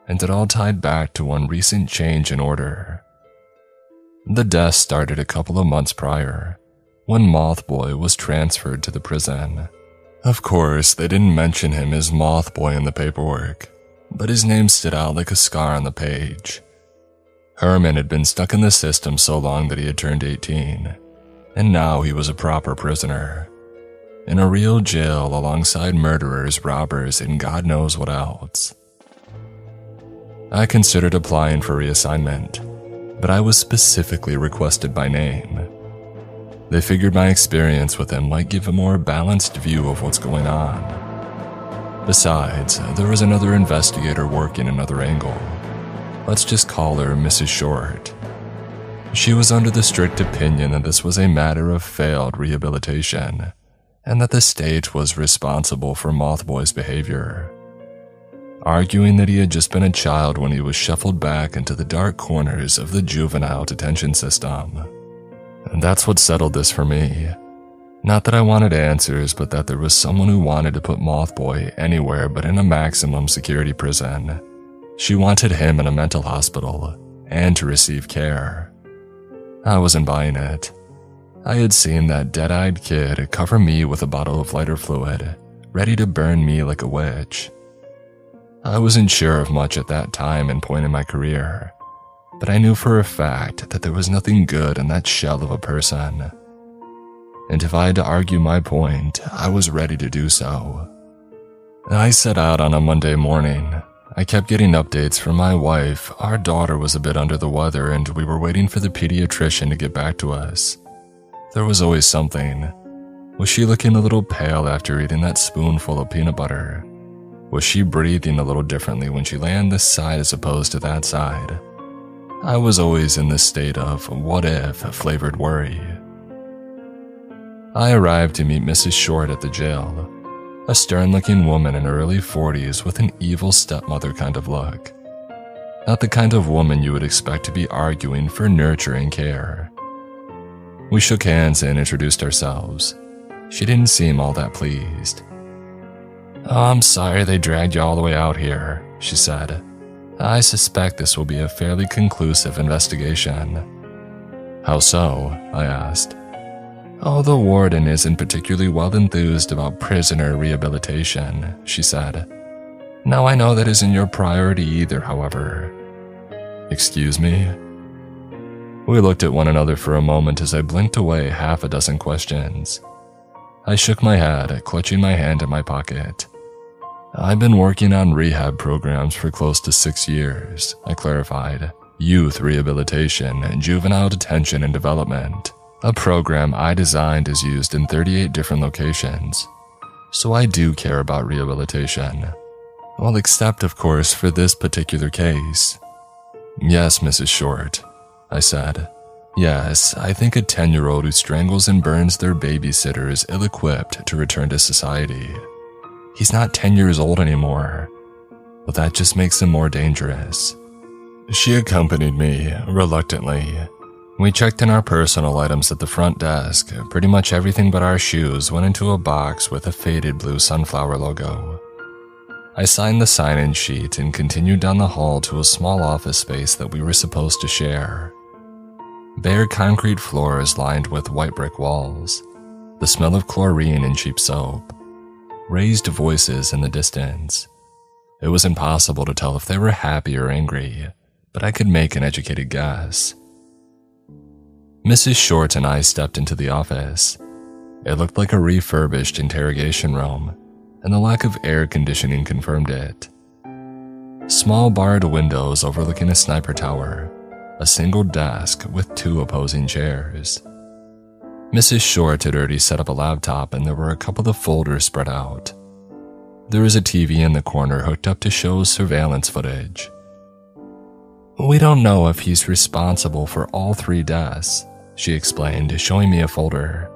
and it all tied back to one recent change in order. The death started a couple of months prior, when Mothboy was transferred to the prison. Of course, they didn't mention him as Mothboy in the paperwork. but his name stood out like a scar on the page. Herman had been stuck in the system so long that he had turned 18, and now he was a proper prisoner. In a real jail alongside murderers, robbers, and God knows what else. I considered applying for reassignment, but I was specifically requested by name. They figured my experience with him might give a more balanced view of what's going on. Besides, there was another investigator working another angle. Let's just call her Mrs. Short. She was under the strict opinion that this was a matter of failed rehabilitation, and that the state was responsible for Mothboy's behavior, arguing that he had just been a child when he was shuffled back into the dark corners of the juvenile detention system. And that's what settled this for me. Not that I wanted answers, but that there was someone who wanted to put Mothboy anywhere but in a maximum security prison. She wanted him in a mental hospital, and to receive care. I wasn't buying it. I had seen that dead-eyed kid cover me with a bottle of lighter fluid, ready to burn me like a witch. I wasn't sure of much at that time and point in my career, but I knew for a fact that there was nothing good in that shell of a person. And if I had to argue my point, I was ready to do so. I set out on a Monday morning. I kept getting updates from my wife. Our daughter was a bit under the weather and we were waiting for the pediatrician to get back to us. There was always something. Was she looking a little pale after eating that spoonful of peanut butter? Was she breathing a little differently when she lay on this side as opposed to that side? I was always in this state of what-if flavored worry. I arrived to meet Mrs. Short at the jail, a stern-looking woman in her early 40s with an evil stepmother kind of look. Not the kind of woman you would expect to be arguing for nurturing care. We shook hands and introduced ourselves. She didn't seem all that pleased. "Oh, I'm sorry they dragged you all the way out here," she said. "I suspect this will be a fairly conclusive investigation." "How so?" I asked. "Oh, the warden isn't particularly well enthused about prisoner rehabilitation," she said. "Now I know that isn't your priority either, however." "Excuse me?" We looked at one another for a moment as I blinked away half a dozen questions. I shook my head, clutching my hand in my pocket. "I've been working on rehab programs for close to 6 years," I clarified. "Youth rehabilitation, juvenile detention and development. A program I designed is used in 38 different locations. So I do care about rehabilitation. Well, except, of course, for this particular case." "Yes, Mrs. Short," I said. "Yes, I think a 10-year-old who strangles and burns their babysitter is ill-equipped to return to society. He's not 10 years old anymore, but that just makes him more dangerous." She accompanied me, reluctantly. We checked in our personal items at the front desk. Pretty much everything but our shoes went into a box with a faded blue sunflower logo. I signed the sign-in sheet and continued down the hall to a small office space that we were supposed to share. Bare concrete floors lined with white brick walls, the smell of chlorine and cheap soap, raised voices in the distance. It was impossible to tell if they were happy or angry, but I could make an educated guess. Mrs. Short and I stepped into the office. It looked like a refurbished interrogation room, and the lack of air conditioning confirmed it. Small barred windows overlooking a sniper tower, a single desk with 2 opposing chairs. Mrs. Short had already set up a laptop and there were a couple of folders spread out. There was a TV in the corner hooked up to show surveillance footage. "We don't know if he's responsible for all 3 deaths," she explained, showing me a folder.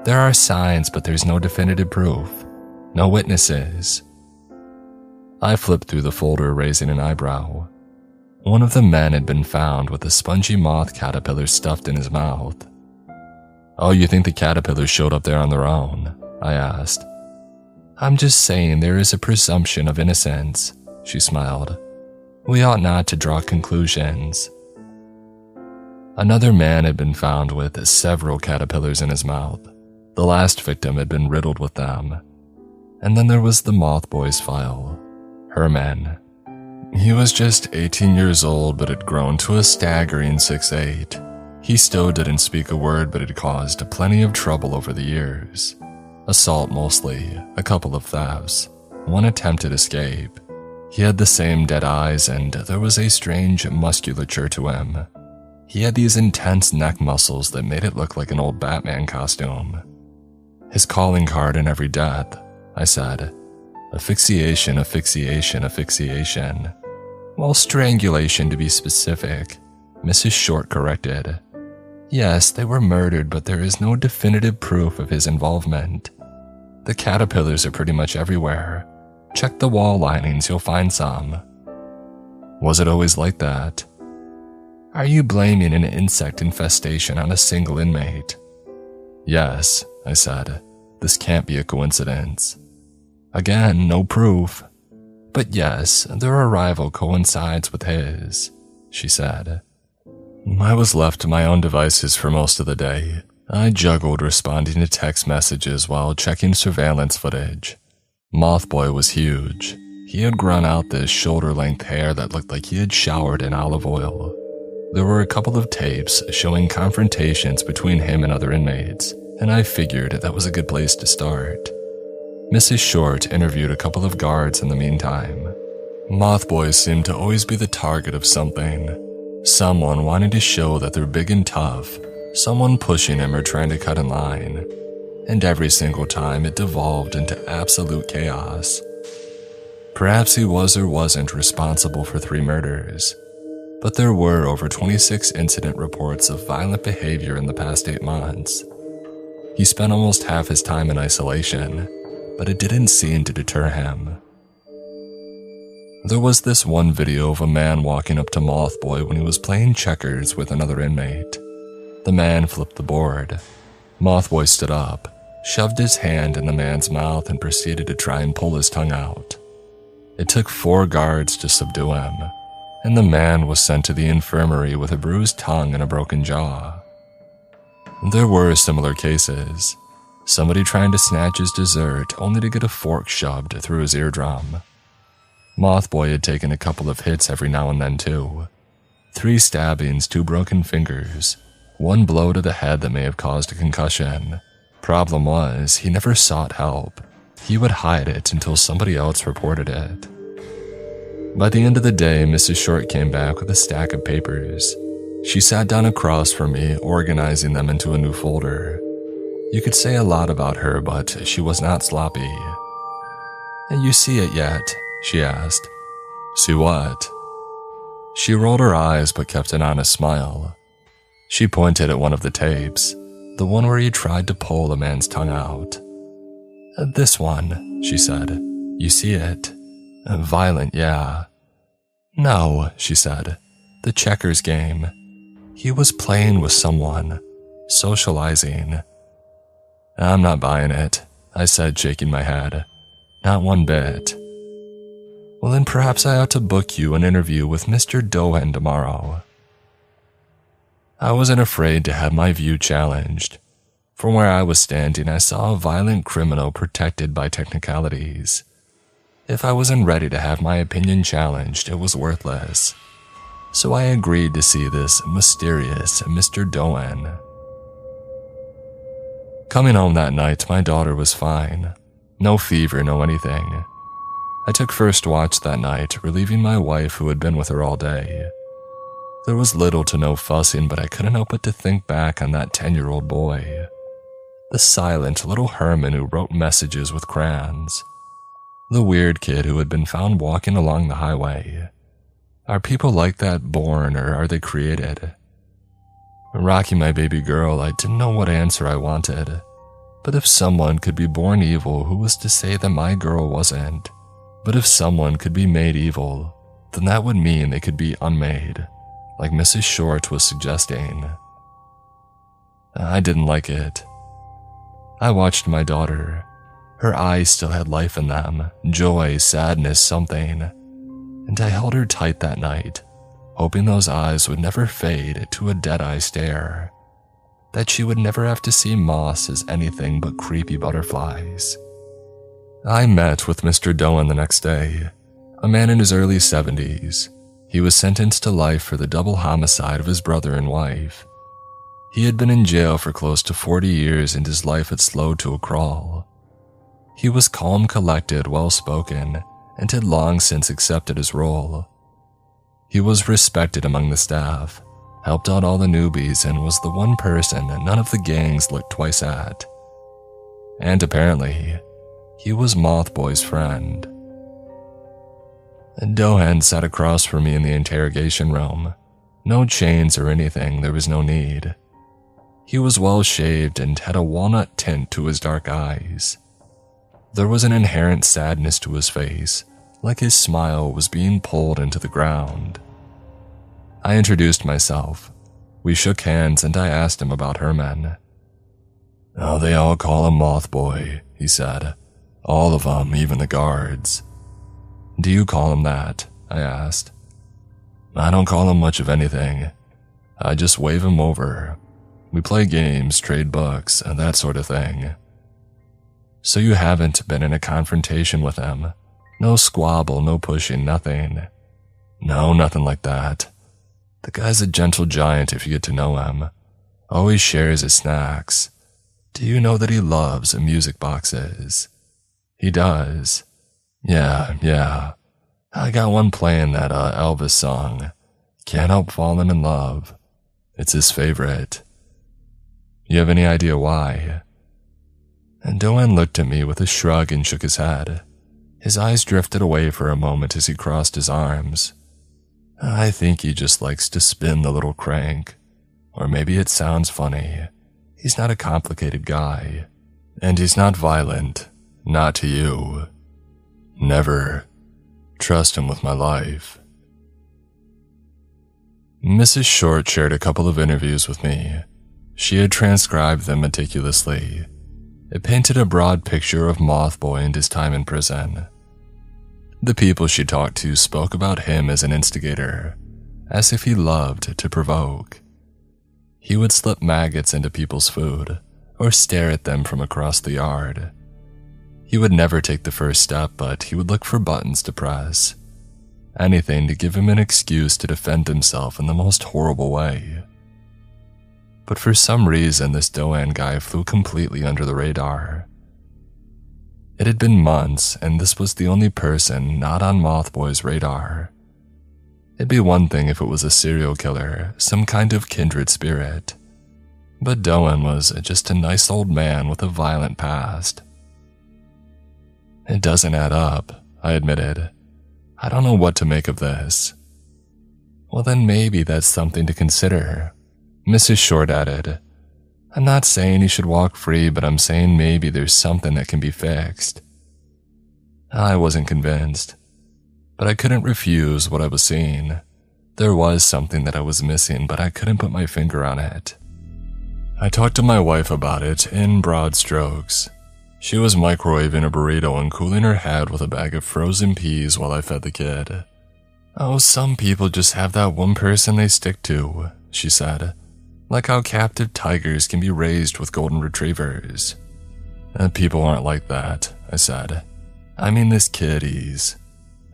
"There are signs, but there's no definitive proof. No witnesses." I flipped through the folder, raising an eyebrow. One of the men had been found with a spongy moth caterpillar stuffed in his mouth. "Oh, you think the caterpillars showed up there on their own?" I asked. "I'm just saying there is a presumption of innocence," she smiled. "We ought not to draw conclusions." Another man had been found with several caterpillars in his mouth. The last victim had been riddled with them. And then there was the Mothboy's file. Herman, He was just 18 years old but had grown to a staggering 6'8". He still didn't speak a word but had caused plenty of trouble over the years. Assault mostly, a couple of thefts, one attempted escape. He had the same dead eyes and there was a strange musculature to him. He had these intense neck muscles that made it look like an old Batman costume. His calling card in every death, I said, asphyxiation, asphyxiation, asphyxiation. Well, strangulation to be specific, Mrs. Short corrected. Yes, they were murdered, but there is no definitive proof of his involvement. The caterpillars are pretty much everywhere. Check the wall linings, you'll find some. Was it always like that? Are you blaming an insect infestation on a single inmate? Yes, I said. This can't be a coincidence. Again, no proof. But yes, their arrival coincides with his, she said. I was left to my own devices for most of the day. I juggled responding to text messages while checking surveillance footage. Mothboy was huge. He had grown out this shoulder-length hair that looked like he had showered in olive oil. There were a couple of tapes showing confrontations between him and other inmates, and I figured that was a good place to start. Mrs. Short interviewed a couple of guards in the meantime. Mothboys seemed to always be the target of something. Someone wanting to show that they're big and tough, someone pushing him or trying to cut in line. And every single time it devolved into absolute chaos. Perhaps he was or wasn't responsible for 3 murders, but there were over 26 incident reports of violent behavior in the past 8 months. He spent almost half his time in isolation, but it didn't seem to deter him. There was this one video of a man walking up to Mothboy when he was playing checkers with another inmate. The man flipped the board. Mothboy stood up, shoved his hand in the man's mouth and proceeded to try and pull his tongue out. It took 4 guards to subdue him, and the man was sent to the infirmary with a bruised tongue and a broken jaw. There were similar cases. Somebody trying to snatch his dessert only to get a fork shoved through his eardrum. Mothboy had taken a couple of hits every now and then too. 3 stabbings, 2 broken fingers, 1 blow to the head that may have caused a concussion. Problem was, he never sought help. He would hide it until somebody else reported it. By the end of the day, Mrs. Short came back with a stack of papers. She sat down across from me, organizing them into a new folder. You could say a lot about her, but she was not sloppy. You see it yet? She asked. See what? She rolled her eyes but kept an honest smile. She pointed at one of the tapes, the one where he tried to pull the man's tongue out. This one, she said. You see it? Violent, yeah. No, she said. The checkers game. He was playing with someone, socializing. I'm not buying it, I said, shaking my head. Not one bit. Well, then perhaps I ought to book you an interview with Mr. Doen tomorrow. I wasn't afraid to have my view challenged. From where I was standing, I saw a violent criminal protected by technicalities. If I wasn't ready to have my opinion challenged, it was worthless. So I agreed to see this mysterious Mr. Doen. Coming home that night, my daughter was fine. No fever, no anything. I took first watch that night, relieving my wife who had been with her all day. There was little to no fussing, but I couldn't help but to think back on that 10-year-old boy. The silent little Herman who wrote messages with crayons. The weird kid who had been found walking along the highway. Are people like that born, or are they created? Rocking my baby girl, I didn't know what answer I wanted. But if someone could be born evil, who was to say that my girl wasn't? But if someone could be made evil, then that would mean they could be unmade, like Mrs. Short was suggesting. I didn't like it. I watched my daughter. Her eyes still had life in them, joy, sadness, something. And I held her tight that night, hoping those eyes would never fade to a dead-eye stare. That she would never have to see moss as anything but creepy butterflies. I met with Mr. Doen the next day. a man in his early 70s. He was sentenced to life for the double homicide of his brother and wife. He had been in jail for close to 40 years and his life had slowed to a crawl. He was calm, collected, well-spoken, and had long since accepted his role. He was respected among the staff, helped out all the newbies, and was the one person none of the gangs looked twice at. And apparently, he was Mothboy's friend. Dohan sat across from me in the interrogation room. No chains or anything, there was no need. He was well-shaved and had a walnut tint to his dark eyes. There was an inherent sadness to his face, like his smile was being pulled into the ground. I introduced myself. We shook hands and I asked him about Herman. "Oh, they all call him Mothboy," he said. "All of them, even the guards." "Do you call him that?" I asked. "I don't call him much of anything. I just wave him over. We play games, trade books, and that sort of thing." "So you haven't been in a confrontation with him? No squabble, no pushing, nothing?" "No, nothing like that. The guy's a gentle giant if you get to know him. Always shares his snacks. Do you know that he loves music boxes?" "He does?" Yeah. I got one playing that Elvis song, "Can't Help Falling in Love." It's his favorite. You have any idea why? And Doan looked at me with a shrug and shook his head. His eyes drifted away for a moment as he crossed his arms. "I think he just likes to spin the little crank. Or maybe it sounds funny. He's not a complicated guy. And he's not violent. Not to you. Never. Trust him with my life." Mrs. Short shared a couple of interviews with me. She had transcribed them meticulously. It painted a broad picture of Mothboy and his time in prison. The people she talked to spoke about him as an instigator, as if he loved to provoke. He would slip maggots into people's food, or stare at them from across the yard. He would never take the first step, but he would look for buttons to press. Anything to give him an excuse to defend himself in the most horrible way. But for some reason, this Doan guy flew completely under the radar. It had been months, and this was the only person not on Mothboy's radar. It'd be one thing if it was a serial killer, some kind of kindred spirit. But Doan was just a nice old man with a violent past. "It doesn't add up," I admitted. "I don't know what to make of this." "Well, then maybe that's something to consider," Mrs. Short added. "I'm not saying he should walk free, but I'm saying maybe there's something that can be fixed." I wasn't convinced, but I couldn't refuse what I was seeing. There was something that I was missing, but I couldn't put my finger on it. I talked to my wife about it in broad strokes. She was microwaving a burrito and cooling her head with a bag of frozen peas while I fed the kid. "Oh, some people just have that one person they stick to," she said. "Like how captive tigers can be raised with golden retrievers." "People aren't like that," I said. "I mean this kid, he's..."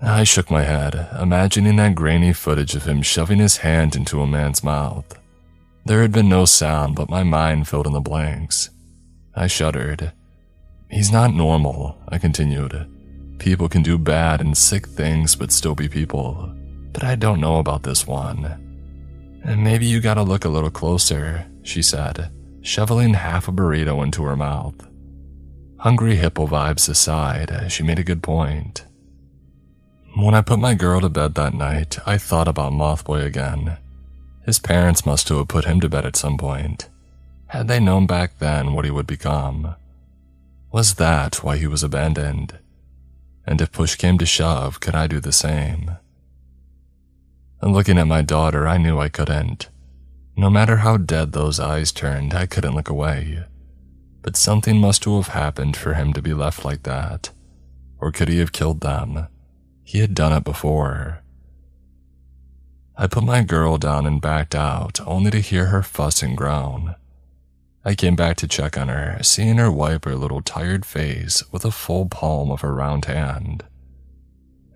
I shook my head, imagining that grainy footage of him shoving his hand into a man's mouth. There had been no sound, but my mind filled in the blanks. I shuddered. "He's not normal," I continued. "People can do bad and sick things but still be people. But I don't know about this one." "And maybe you gotta look a little closer," she said, shoveling half a burrito into her mouth. Hungry hippo vibes aside, she made a good point. When I put my girl to bed that night, I thought about Mothboy again. His parents must have put him to bed at some point. Had they known back then what he would become? Was that why he was abandoned? And if push came to shove, could I do the same? And looking at my daughter, I knew I couldn't. No matter how dead those eyes turned, I couldn't look away. But something must have happened for him to be left like that. Or could he have killed them? He had done it before. I put my girl down and backed out, only to hear her fuss and groan. I came back to check on her, seeing her wipe her little tired face with a full palm of her round hand.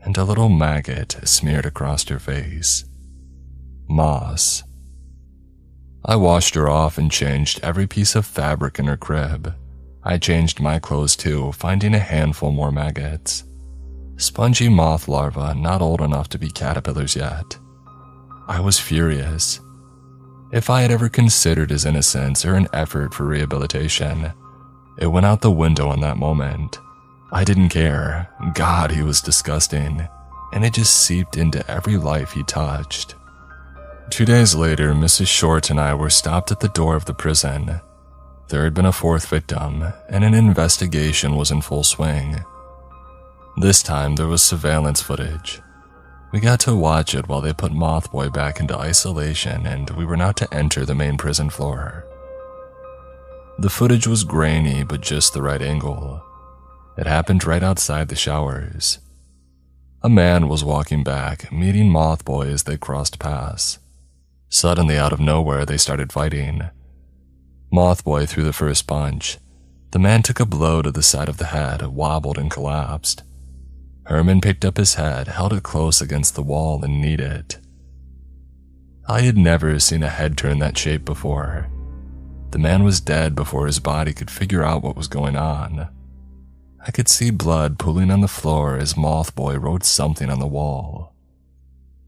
and a little maggot smeared across her face. Moss. I washed her off and changed every piece of fabric in her crib. I changed my clothes too, finding a handful more maggots. Spongy moth larvae not old enough to be caterpillars yet. I was furious. If I had ever considered his innocence or an effort for rehabilitation, it went out the window in that moment. I didn't care. God, he was disgusting, and it just seeped into every life he touched. 2 days later, Mrs. Short and I were stopped at the door of the prison. There had been a fourth victim, and an investigation was in full swing. This time, there was surveillance footage. We got to watch it while they put Mothboy back into isolation, and we were not to enter the main prison floor. The footage was grainy, but just the right angle. It happened right outside the showers. A man was walking back, meeting Mothboy as they crossed paths. Suddenly, out of nowhere, they started fighting. Mothboy threw the first punch. The man took a blow to the side of the head, wobbled and collapsed. Herman picked up his head, held it close against the wall, and kneed it. I had never seen a head turn that shape before. The man was dead before his body could figure out what was going on. I could see blood pooling on the floor as Mothboy wrote something on the wall.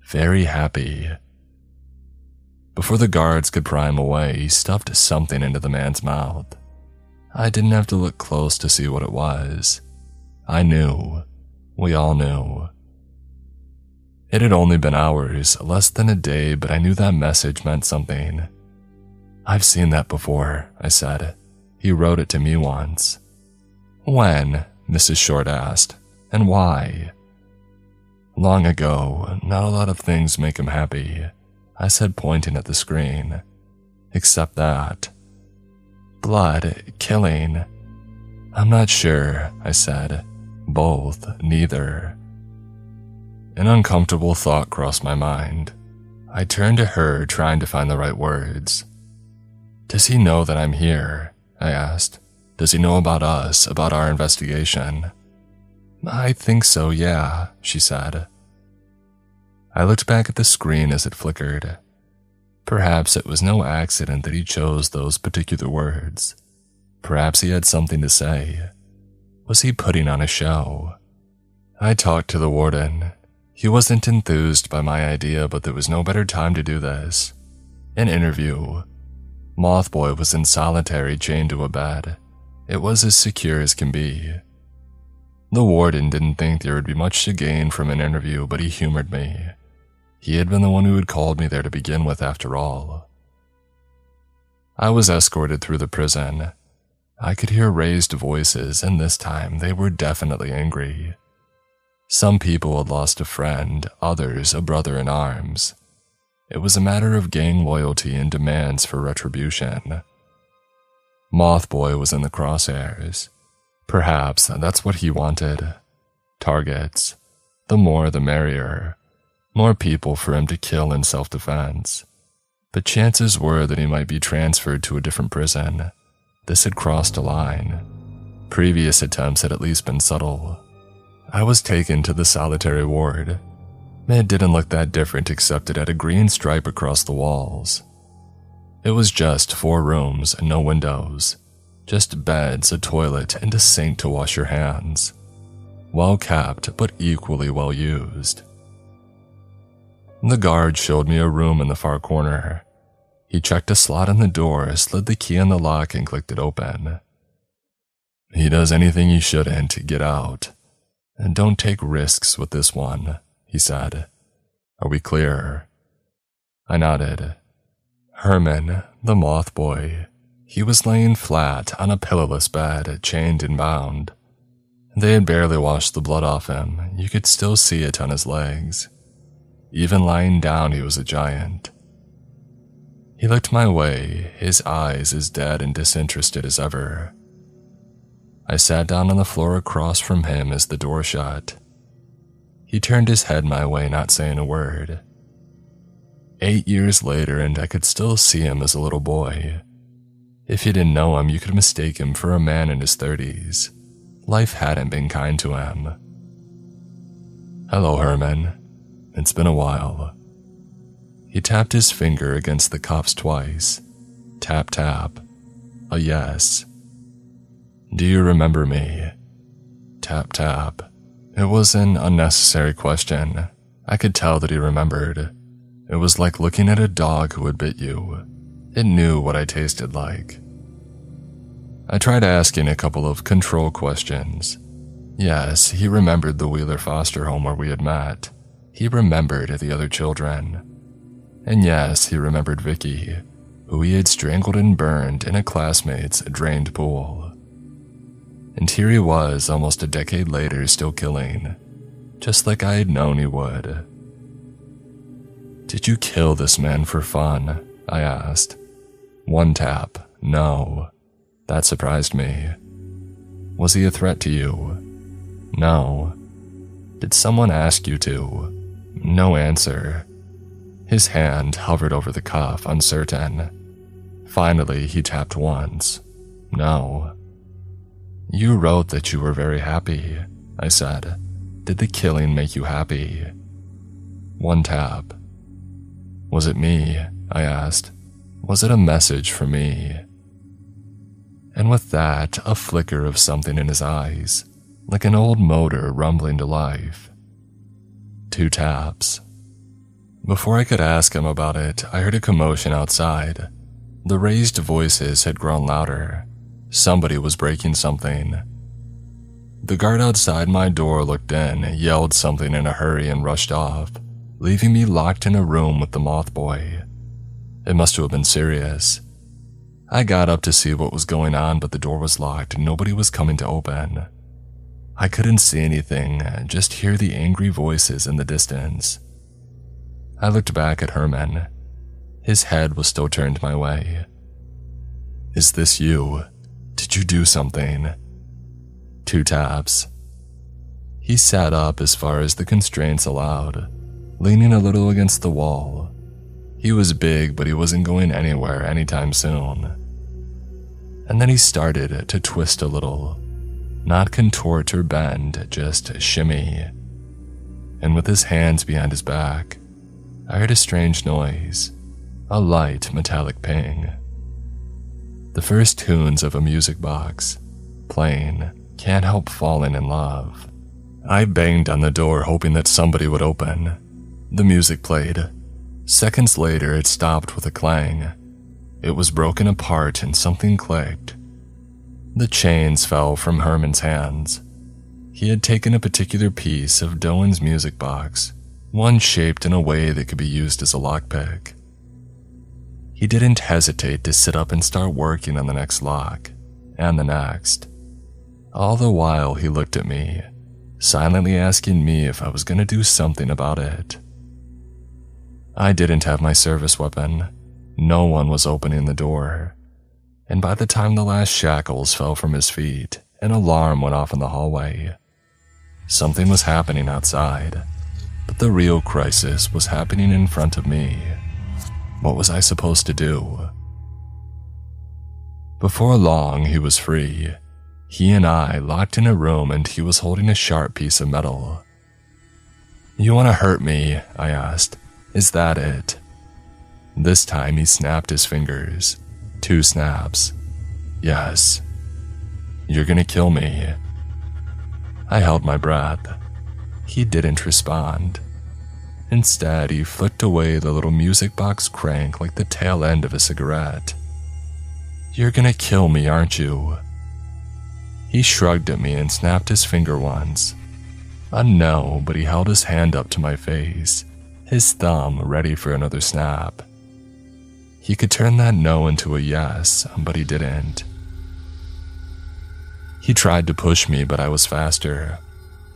Very happy. Before the guards could pry him away, he stuffed something into the man's mouth. I didn't have to look close to see what it was. I knew. We all knew. It had only been hours, less than a day, but I knew that message meant something. "I've seen that before," I said. "He wrote it to me once." "When?" Mrs. Short asked. "And why?" "Long ago. Not a lot of things make him happy," I said, pointing at the screen. "Except that." "Blood, killing." "I'm not sure," I said. "Both, neither." An uncomfortable thought crossed my mind. I turned to her, trying to find the right words. "Does he know that I'm here?" I asked. "Does he know about us, about our investigation?" "I think so, yeah," she said. I looked back at the screen as it flickered. Perhaps it was no accident that he chose those particular words. Perhaps he had something to say. Was he putting on a show? I talked to the warden. He wasn't enthused by my idea, but there was no better time to do this. An interview. Mothboy was in solitary, chained to a bed. It was as secure as can be. The warden didn't think there would be much to gain from an interview, but he humored me. He had been the one who had called me there to begin with, after all. I was escorted through the prison. I could hear raised voices, and this time they were definitely angry. Some people had lost a friend, others a brother in arms. It was a matter of gang loyalty and demands for retribution. Mothboy was in the crosshairs. Perhaps that's what he wanted. Targets. The more the merrier. More people for him to kill in self-defense. But chances were that he might be transferred to a different prison. This had crossed a line. Previous attempts had at least been subtle. I was taken to the solitary ward. It didn't look that different, except it had a green stripe across the walls. It was just 4 rooms and no windows. Just beds, a toilet, and a sink to wash your hands. Well kept, but equally well used. The guard showed me a room in the far corner. He checked a slot in the door, slid the key in the lock, and clicked it open. "He does anything he shouldn't. Get out. And don't take risks with this one," he said. "Are we clear?" I nodded. Herman, the Mothboy. He was laying flat on a pillowless bed, chained and bound. They had barely washed the blood off him. You could still see it on his legs. Even lying down, he was a giant. He looked my way, his eyes as dead and disinterested as ever. I sat down on the floor across from him as the door shut. He turned his head my way, not saying a word. 8 years later, and I could still see him as a little boy. If you didn't know him, you could mistake him for a man in his 30s. Life hadn't been kind to him. "Hello, Herman. It's been a while." He tapped his finger against the cuffs twice. Tap, tap. A yes. "Do you remember me?" Tap, tap. It was an unnecessary question. I could tell that he remembered. It was like looking at a dog who had bit you. It knew what I tasted like. I tried asking a couple of control questions. Yes, he remembered the Wheeler foster home where we had met. He remembered the other children. And yes, he remembered Vicky, who he had strangled and burned in a classmate's drained pool. And here he was, almost a decade later, still killing, just like I had known he would. "Did you kill this man for fun?" I asked. One tap. No. That surprised me. "Was he a threat to you?" No. "Did someone ask you to?" No answer. His hand hovered over the cuff, uncertain. Finally, he tapped once. No. "You wrote that you were very happy," I said. "Did the killing make you happy?" One tap. "Was it me?" I asked. "Was it a message for me?" And with that, a flicker of something in his eyes, like an old motor rumbling to life. Two taps. Before I could ask him about it, I heard a commotion outside. The raised voices had grown louder. Somebody was breaking something. The guard outside my door looked in, yelled something in a hurry, and rushed off, leaving me locked in a room with the moth boy. It must have been serious. I got up to see what was going on, but the door was locked and nobody was coming to open. I couldn't see anything, just hear the angry voices in the distance. I looked back at Herman. His head was still turned my way. "Is this you? Did you do something?" Two taps. He sat up as far as the constraints allowed, leaning a little against the wall. He was big, but he wasn't going anywhere anytime soon. And then he started to twist a little, not contort or bend, just shimmy. And with his hands behind his back, I heard a strange noise, a light metallic ping. The first tunes of a music box, playing "Can't Help Falling in Love." I banged on the door hoping that somebody would open. The music played. Seconds later, it stopped with a clang. It was broken apart and something clicked. The chains fell from Herman's hands. He had taken a particular piece of Doan's music box, one shaped in a way that could be used as a lockpick. He didn't hesitate to sit up and start working on the next lock, and the next. All the while he looked at me, silently asking me if I was going to do something about it. I didn't have my service weapon. No one was opening the door. And by the time the last shackles fell from his feet, an alarm went off in the hallway. Something was happening outside, but the real crisis was happening in front of me. What was I supposed to do? Before long, he was free. He and I locked in a room, and he was holding a sharp piece of metal. "You want to hurt me?" I asked. "Is that it?" This time he snapped his fingers. 2 snaps. "Yes." "You're gonna kill me." I held my breath. He didn't respond. Instead, he flicked away the little music box crank like the tail end of a cigarette. "You're gonna kill me, aren't you?" He shrugged at me and snapped his finger once. A no, but he held his hand up to my face, his thumb ready for another snap. He could turn that no into a yes, but he didn't. He tried to push me, but I was faster.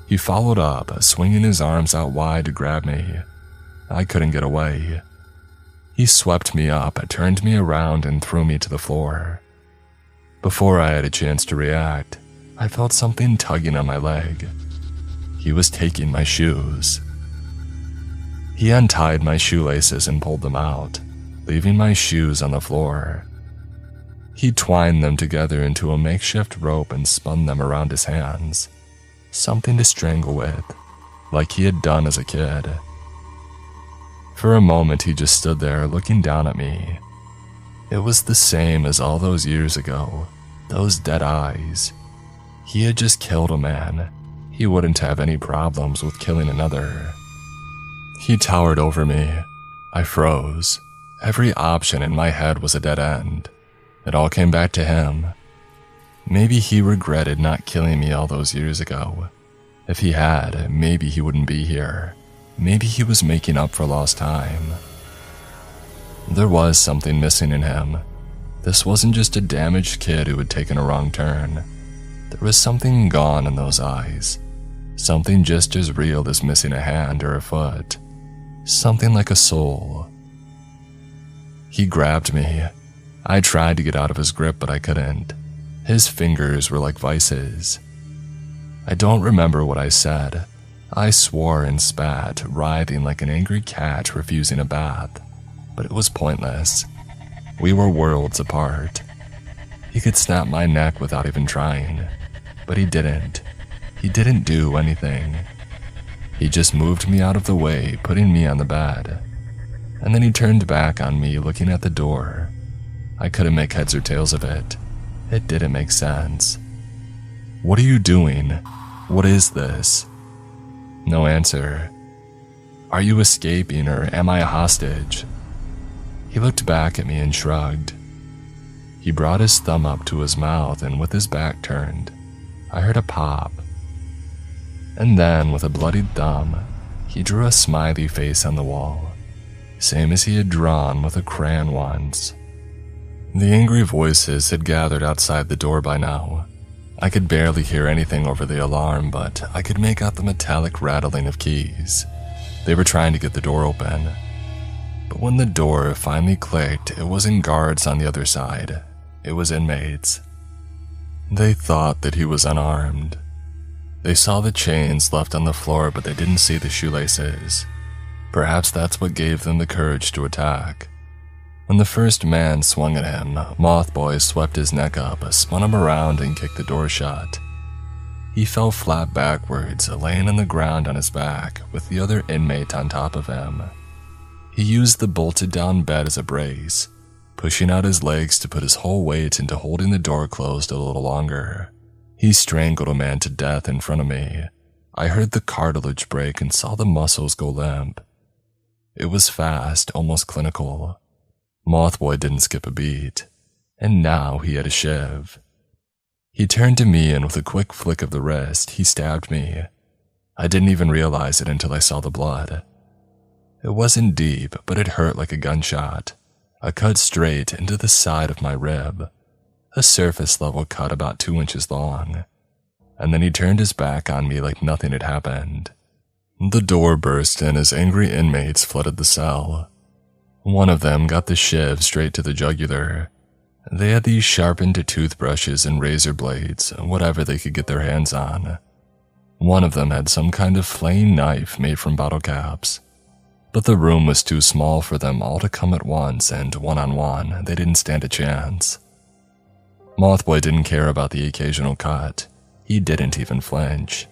He followed up, swinging his arms out wide to grab me. I couldn't get away. He swept me up, turned me around, and threw me to the floor. Before I had a chance to react, I felt something tugging on my leg. He was taking my shoes. He untied my shoelaces and pulled them out, leaving my shoes on the floor. He twined them together into a makeshift rope and spun them around his hands, something to strangle with. like he had done as a kid. For a moment, he just stood there looking down at me. It was the same as all those years ago, those dead eyes. He had just killed a man. He wouldn't have any problems with killing another. He towered over me. I froze. Every option in my head was a dead end. It all came back to him. Maybe he regretted not killing me all those years ago. If he had, maybe he wouldn't be here. Maybe he was making up for lost time. There was something missing in him. This wasn't just a damaged kid who had taken a wrong turn. There was something gone in those eyes. Something just as real as missing a hand or a foot. Something like a soul. He grabbed me. I tried to get out of his grip, but I couldn't. His fingers were like vices. I don't remember what I said. I swore and spat, writhing like an angry cat refusing a bath. But it was pointless. We were worlds apart. He could snap my neck without even trying. But he didn't. He didn't do anything. He just moved me out of the way, putting me on the bed. And then he turned back on me, looking at the door. I couldn't make heads or tails of it. It didn't make sense. "What are you doing? What is this?" No answer. "Are you escaping or am I a hostage?" He looked back at me and shrugged. He brought his thumb up to his mouth, and with his back turned, I heard a pop. And then, with a bloodied thumb, he drew a smiley face on the wall, same as he had drawn with a crayon once. The angry voices had gathered outside the door by now. I could barely hear anything over the alarm, but I could make out the metallic rattling of keys. They were trying to get the door open. But when the door finally clicked, it wasn't guards on the other side. It was inmates. They thought that he was unarmed. They saw the chains left on the floor, but they didn't see the shoelaces. Perhaps that's what gave them the courage to attack. When the first man swung at him, Mothboy swept his neck up, spun him around, and kicked the door shut. He fell flat backwards, laying on the ground on his back, with the other inmate on top of him. He used the bolted-down bed as a brace, pushing out his legs to put his whole weight into holding the door closed a little longer. He strangled a man to death in front of me. I heard the cartilage break and saw the muscles go limp. It was fast, almost clinical. Mothboy didn't skip a beat, and now he had a shiv. He turned to me, and with a quick flick of the wrist, he stabbed me. I didn't even realize it until I saw the blood. It wasn't deep, but it hurt like a gunshot. A cut straight into the side of my rib. A surface-level cut about 2 inches long. And then he turned his back on me like nothing had happened. The door burst in as angry inmates flooded the cell. One of them got the shiv straight to the jugular. They had these sharpened toothbrushes and razor blades, whatever they could get their hands on. One of them had some kind of flaying knife made from bottle caps. But the room was too small for them all to come at once, and one-on-one, they didn't stand a chance. Mothboy didn't care about the occasional cut. He didn't even flinch.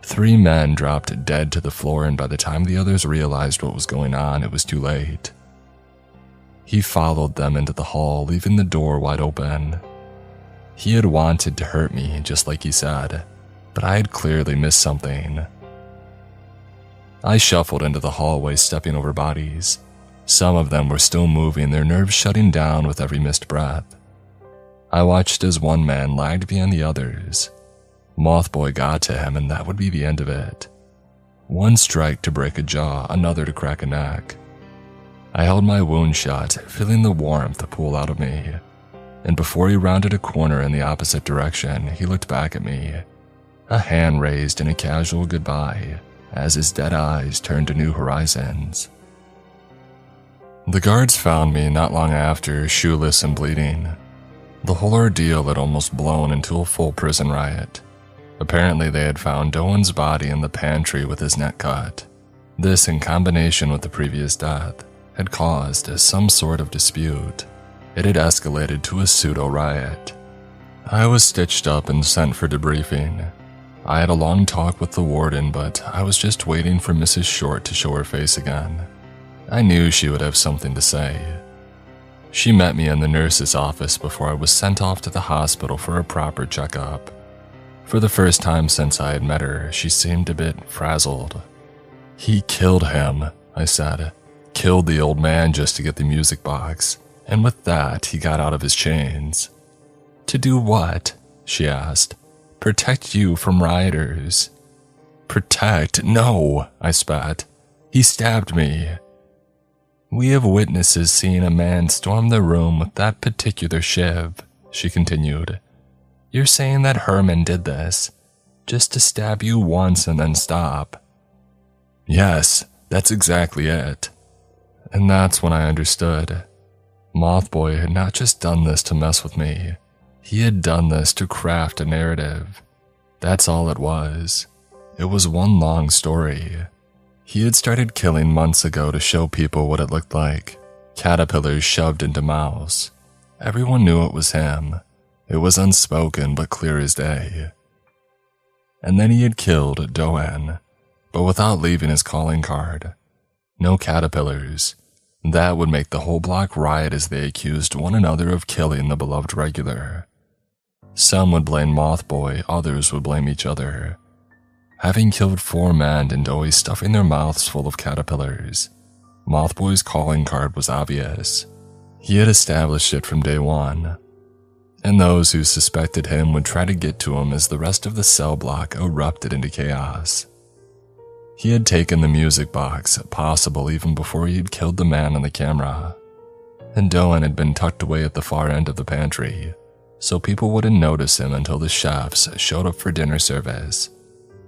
3 men dropped dead to the floor, and by the time the others realized what was going on, it was too late. He followed them into the hall, leaving the door wide open. He had wanted to hurt me, just like he said, but I had clearly missed something. I shuffled into the hallway, stepping over bodies. Some of them were still moving, their nerves shutting down with every missed breath. I watched as one man lagged behind the others. Mothboy got to him, and that would be the end of it. One strike to break a jaw, another to crack a neck. I held my wound shut, feeling the warmth pool out of me. And before he rounded a corner in the opposite direction, he looked back at me. A hand raised in a casual goodbye, as his dead eyes turned to new horizons. The guards found me not long after, shoeless and bleeding. The whole ordeal had almost blown into a full prison riot. Apparently they had found Doan's body in the pantry with his neck cut. This, in combination with the previous death, had caused some sort of dispute. It had escalated to a pseudo-riot. I was stitched up and sent for debriefing. I had a long talk with the warden, but I was just waiting for Mrs. Short to show her face again. I knew she would have something to say. She met me in the nurse's office before I was sent off to the hospital for a proper checkup. For the first time since I had met her, she seemed a bit frazzled. "He killed him," I said. "Killed the old man just to get the music box, and with that, he got out of his chains." "To do what?" she asked. "Protect you from rioters." "Protect? No," I spat. "He stabbed me." "We have witnesses seeing a man storm the room with that particular shiv," she continued. "You're saying that Herman did this, just to stab you once and then stop?" "Yes, that's exactly it." And that's when I understood. Mothboy had not just done this to mess with me. He had done this to craft a narrative. That's all it was. It was one long story. He had started killing months ago to show people what it looked like. Caterpillars shoved into mouths. Everyone knew it was him. It was unspoken but clear as day. And then he had killed Doan, but without leaving his calling card. No caterpillars. That would make the whole block riot as they accused one another of killing the beloved regular. Some would blame Mothboy, others would blame each other. Having killed 4 men and always stuffing their mouths full of caterpillars, Mothboy's calling card was obvious. He had established it from day one. And those who suspected him would try to get to him as the rest of the cell block erupted into chaos. He had taken the music box, possible even before he had killed the man on the camera. And Doan had been tucked away at the far end of the pantry, so people wouldn't notice him until the chefs showed up for dinner service,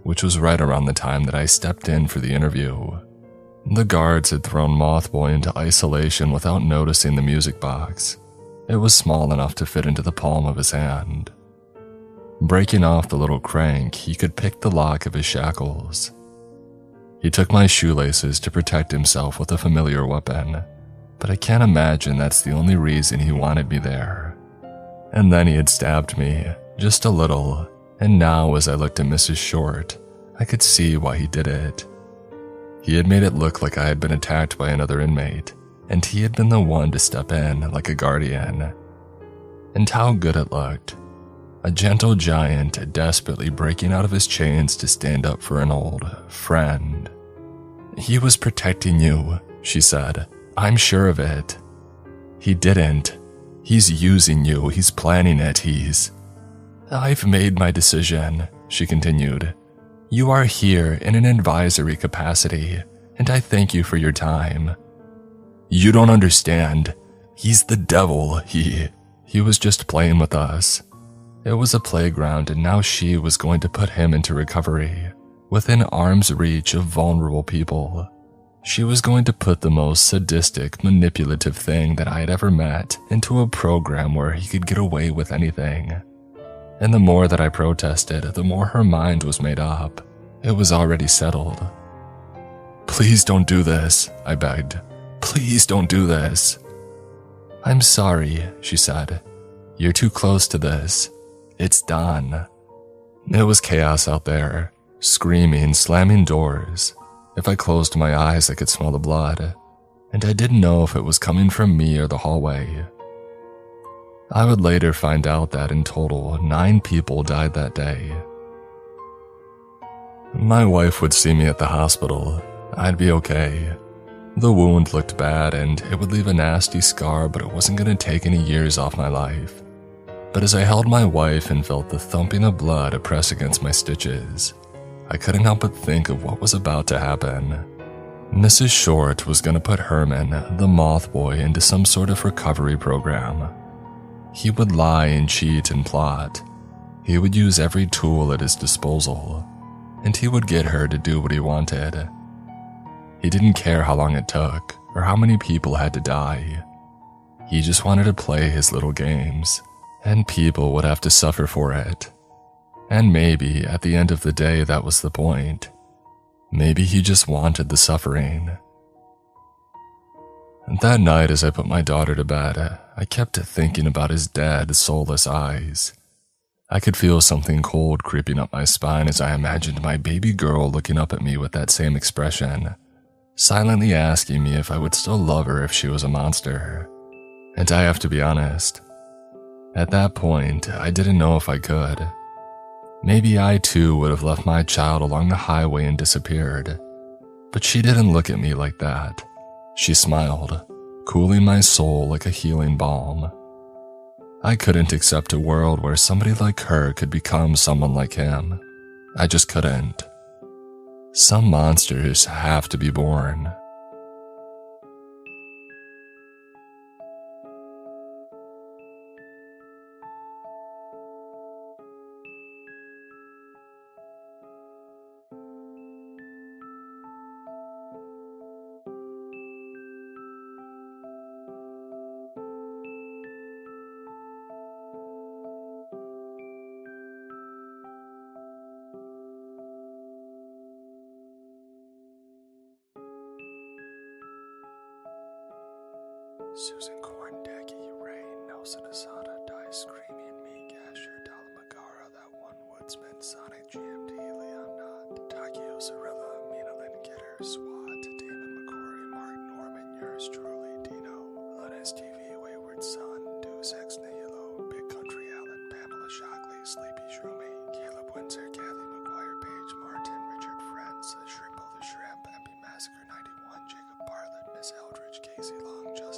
which was right around the time that I stepped in for the interview. The guards had thrown Mothboy into isolation without noticing the music box. It was small enough to fit into the palm of his hand. Breaking off the little crank, he could pick the lock of his shackles. He took my shoelaces to protect himself with a familiar weapon, but I can't imagine that's the only reason he wanted me there. And then he had stabbed me, just a little, and now as I looked at Mrs. Short, I could see why he did it. He had made it look like I had been attacked by another inmate, and he had been the one to step in like a guardian. And how good it looked. A gentle giant desperately breaking out of his chains to stand up for an old friend. "He was protecting you," she said. "I'm sure of it." "He didn't. He's using you. He's planning it. I've made my decision," she continued. "You are here in an advisory capacity, and I thank you for your time. You don't understand. He's the devil. He was just playing with us. It was a playground, and now she was going to put him into recovery, within arm's reach of vulnerable people. She was going to put the most sadistic, manipulative thing that I had ever met into a program where he could get away with anything. And the more that I protested, the more her mind was made up. It was already settled. "Please don't do this," I begged. "Please don't do this." "I'm sorry," she said. "You're too close to this. It's done." It was chaos out there, screaming, slamming doors. If I closed my eyes, I could smell the blood, and I didn't know if it was coming from me or the hallway. I would later find out that in total, 9 people died that day. My wife would see me at the hospital. I'd be okay. The wound looked bad and it would leave a nasty scar, but it wasn't going to take any years off my life. But as I held my wife and felt the thumping of blood press against my stitches, I couldn't help but think of what was about to happen. Mrs. Short was going to put Herman, the Mothboy, into some sort of recovery program. He would lie and cheat and plot. He would use every tool at his disposal, and he would get her to do what he wanted. He didn't care how long it took or how many people had to die. He just wanted to play his little games, and people would have to suffer for it. And maybe at the end of the day that was the point. Maybe he just wanted the suffering. And that night as I put my daughter to bed, I kept thinking about his dead, soulless eyes. I could feel something cold creeping up my spine as I imagined my baby girl looking up at me with that same expression, silently asking me if I would still love her if she was a monster. And I have to be honest, at that point, I didn't know if I could. Maybe I too would have left my child along the highway and disappeared. But she didn't look at me like that. She smiled, cooling my soul like a healing balm. I couldn't accept a world where somebody like her could become someone like him. I just couldn't. Some monsters have to be born. Susan Korndecki, Ray, Nelson Asada, Dice, Creamy and Me, Gasher, Dalamagara, That One Woodsman, Sonic, GMD, Leon Knott, Takio Cirilla, Mina Lynn Gitter, SWAT, Damon McCory, Mark Norman, yours truly, Dino, Lunas TV, Wayward Son, Deus Ex Nihilo, Big Country Allen, Pamela Shockley, Sleepy Shroomy, Caleb Windsor, Kathy McGuire, Page Martin, Richard Friends, Shrimple the Shrimp, MP Massacre 91, Jacob Bartlett, Miss Eldridge, Casey Long, Justin